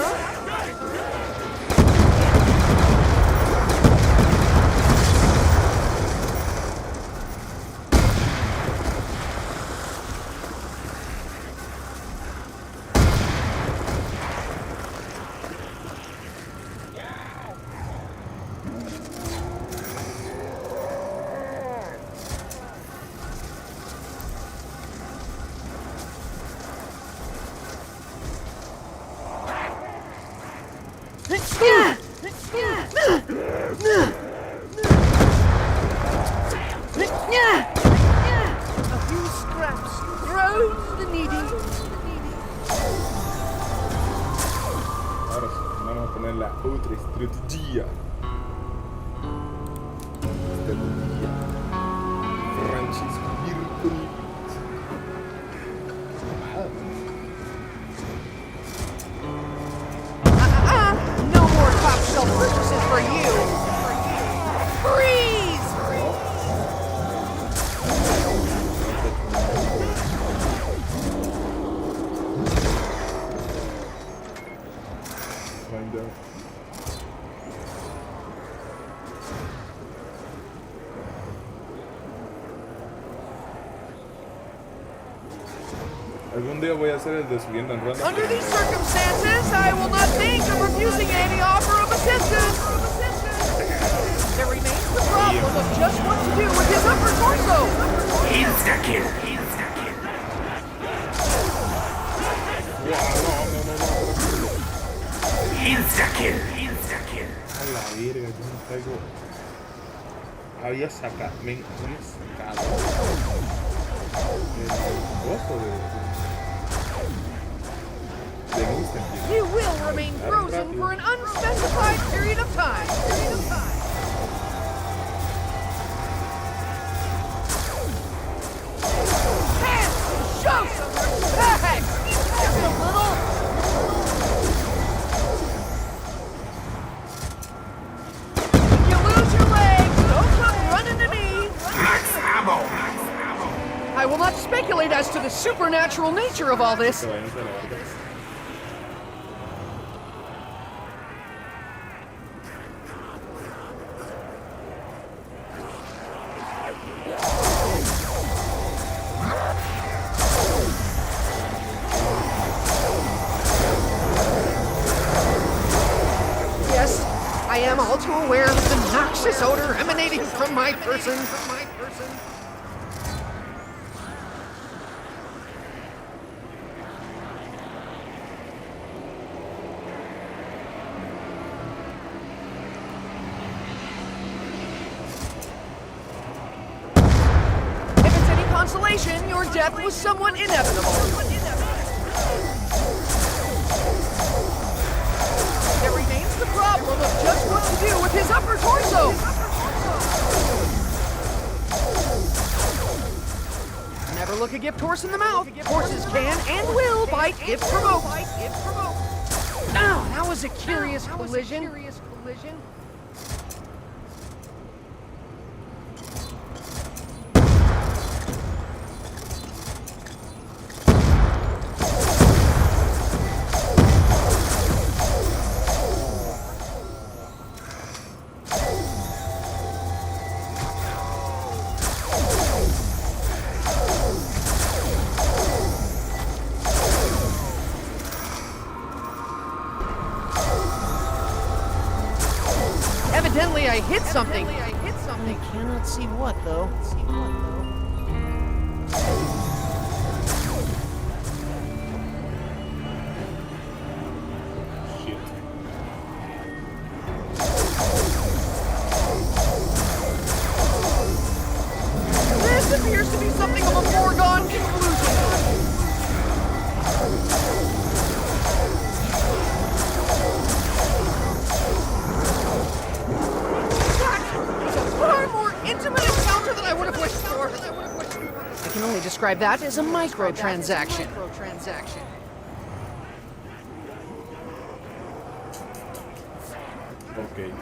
A few scraps grows the needy. Ahora sí, vamos a poner la otra estrategia. Francisco Virgoni. No more top shelf purchases for you. Freeze! Find out. Algún día voy a hacer el de Subiendo en Rondas. Under these circumstances, I will not think of refusing any offer of assistance. There remains the problem of just what to do with his upper torso. Insta-kill! Insta-kill! A la verga, yo no traigo. Había sacado. Me había sacado. El gozo de Insta-kill. You will remain frozen for an unspecified period of time. to the supernatural nature of all this. Que vayan a la verga. Yes, I am all too aware of the noxious odor emanating from my person. If it's any consolation, your death was somewhat inevitable. There remains the problem of just what to do with his upper torso. Never look a gift horse in the mouth. Horses can and will bite if provoked. Now, that was a curious collision. Evidently, I hit something. I cannot see what, though. Shit. This appears to be something of a foregone conclusion. It's a far more intimate encounter than I would have wished for. I can only describe that as a microtransaction. Ok.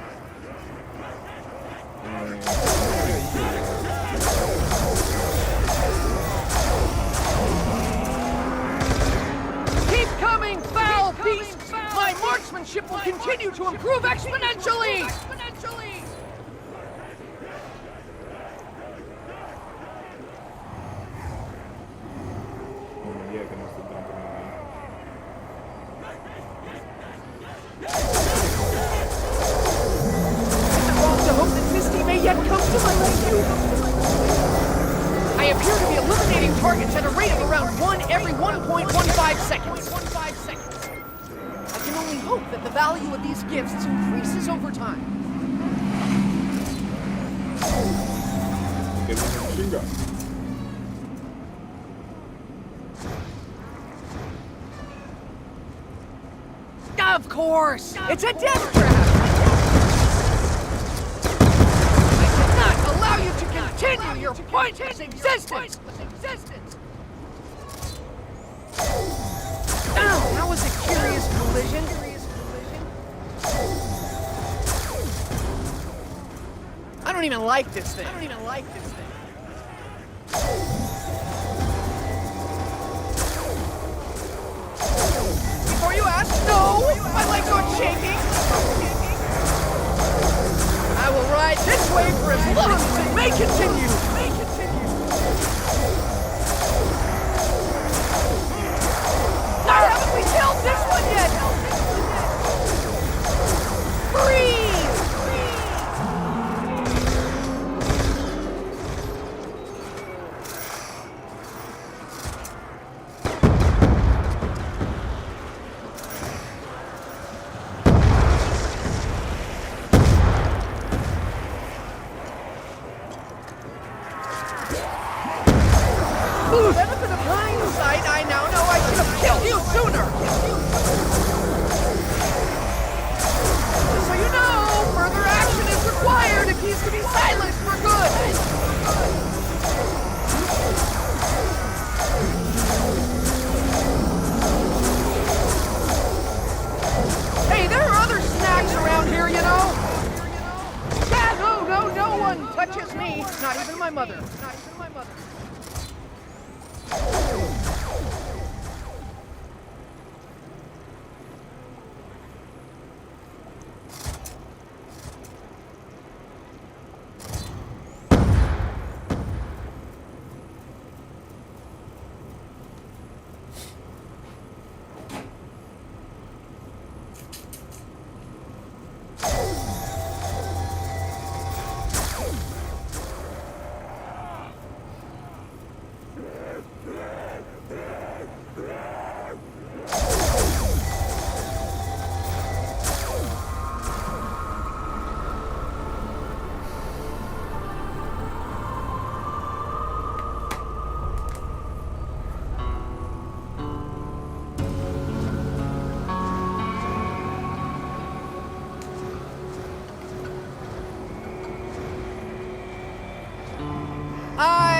Keep coming, foul beast! My marksmanship will continue to improve exponentially! Yeah, que no estoy tan conmigo. Is it wrong to hope that Misty may yet come to my rescue? I appear to be eliminating targets at a rate of around 1 every 1.15 seconds. I can only hope that the value of these gifts increases over time. Que no me chinga. Of course! It's a death trap! I cannot allow you to continue your pointless existence! Ow, that was a curious collision. I don't even like this thing. Before you ask, no! My legs aren't shaking! I will ride this way for as long as it may continue! Why haven't we killed this one yet? Freeze! Benefit of hindsight, I now know I should have killed you sooner! Just so you know, further action is required if he's to be silenced for good! Hey, there are other snacks around here, you know? Yeah, no one touches me. Not even my mother.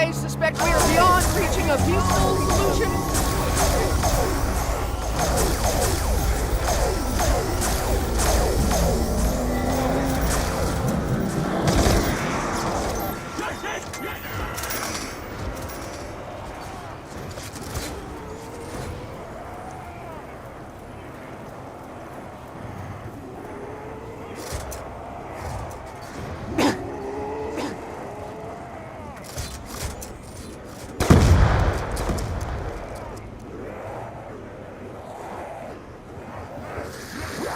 I suspect we are beyond reaching a peaceful solution.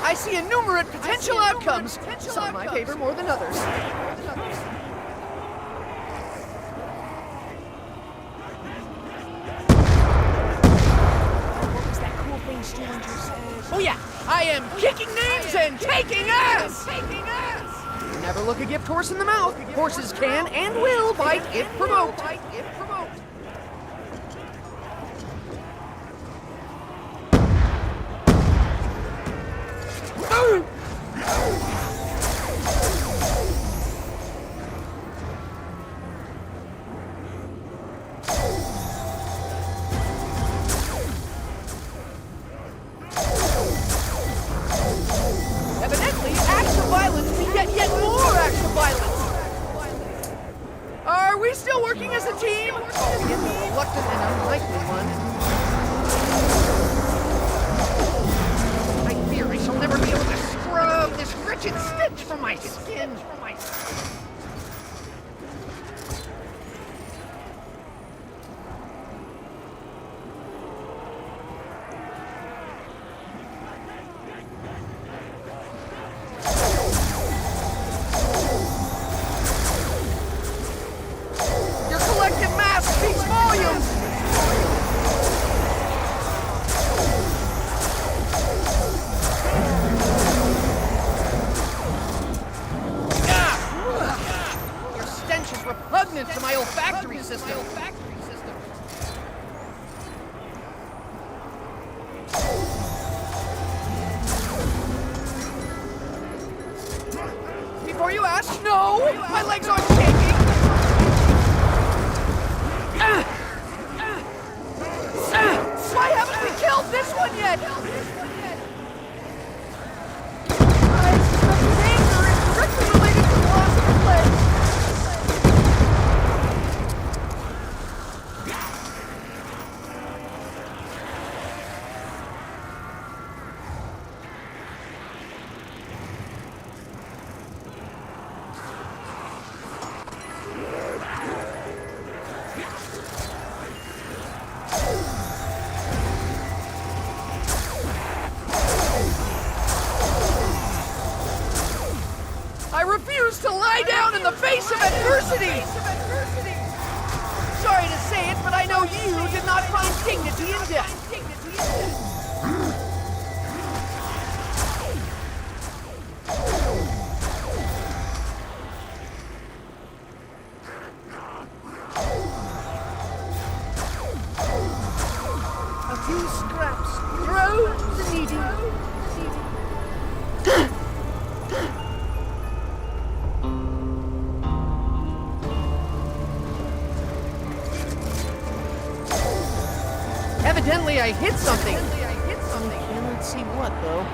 I see innumerate potential outcomes. Some I favor more than others. What was that cool thing Stranger said? Oh yeah, I am kicking names and taking ass! Never look a gift horse in the mouth. Horses can and will bite if provoked. Evidently, acts of violence beget yet more acts of violence. Are we still working as a team? Albeit a reluctant and unlikely one. I fear I shall never be able to scrub this wretched stench from my skin. Your collective mass speaks volumes. Your stench is repugnant to my olfactory system. Before you ask, no! My legs aren't shaking! Why haven't we killed this one yet? I suspect his anger is directly related to the loss of his legs. I refuse to lie down in the face of adversity! Sorry to say it, but I know you did not find dignity in death. A few scraps thrown to the needy. Evidently, I hit something. Cannot see what, though.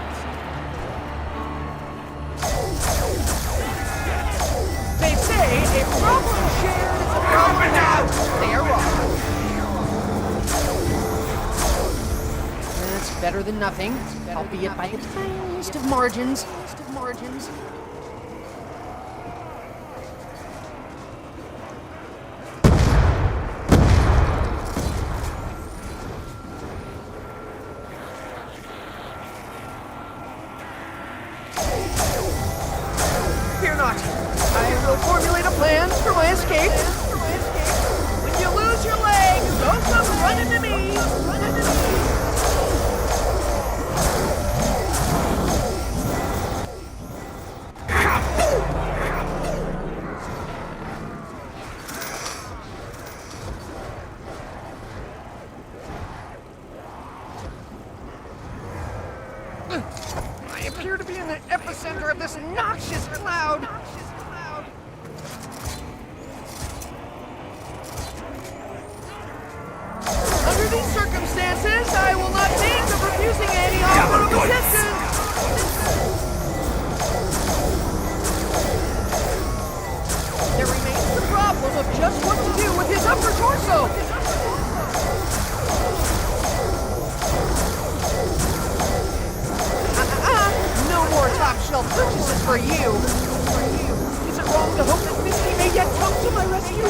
They say a problem shared is a problem halved. They are wrong. That's better than nothing, albeit by the tiniest of margins. Fear not. I will formulate a plan for my escape. When you lose your legs, don't come running to me. I appear to be in the epicenter of this noxious cloud. problem of just what to do with his upper torso. No more top-shelf purchases for you. Is it wrong to hope that Misty may yet come to my rescue?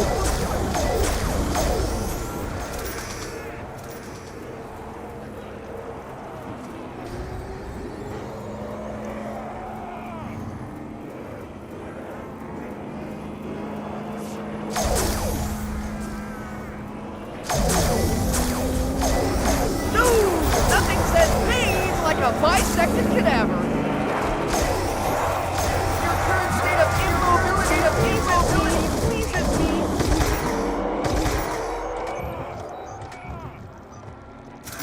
Bisected cadaver. Your current state of immobility pleases me.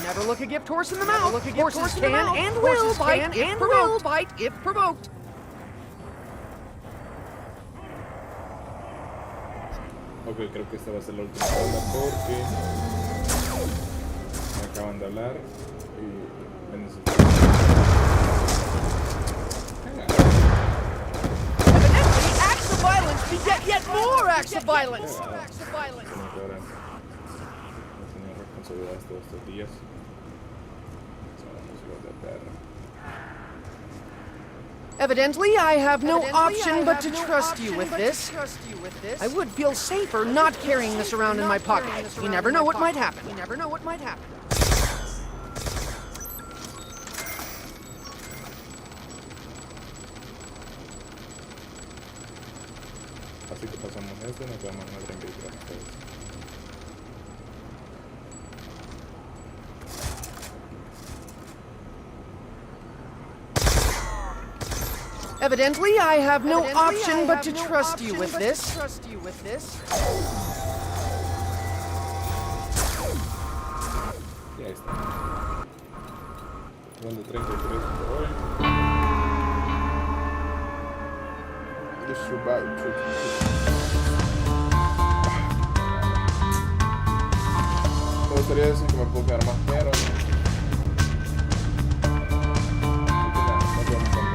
Never look a gift horse in the mouth. Horses can and will bite if provoked. Ok, creo que esta va a ser la última ronda porque me acaban de hablar y me necesitan. Evidently, acts of violence beget yet more acts of violence. Ahora no tenía responsabilidades todos estos días. Somos hijos de perra. Evidently, I have no option but to trust you with this. I would feel safer not carrying this around in my pocket. You never know what might happen. Así que pasamos esto y nos quedamos en otra película con ustedes. Evidently, I have no option but to trust you with this. Y ahí está. Ronda 33 por hoy. The survival. Me gustaría decir que me puedo quedar más, pero no. Así que nada, nos vemos.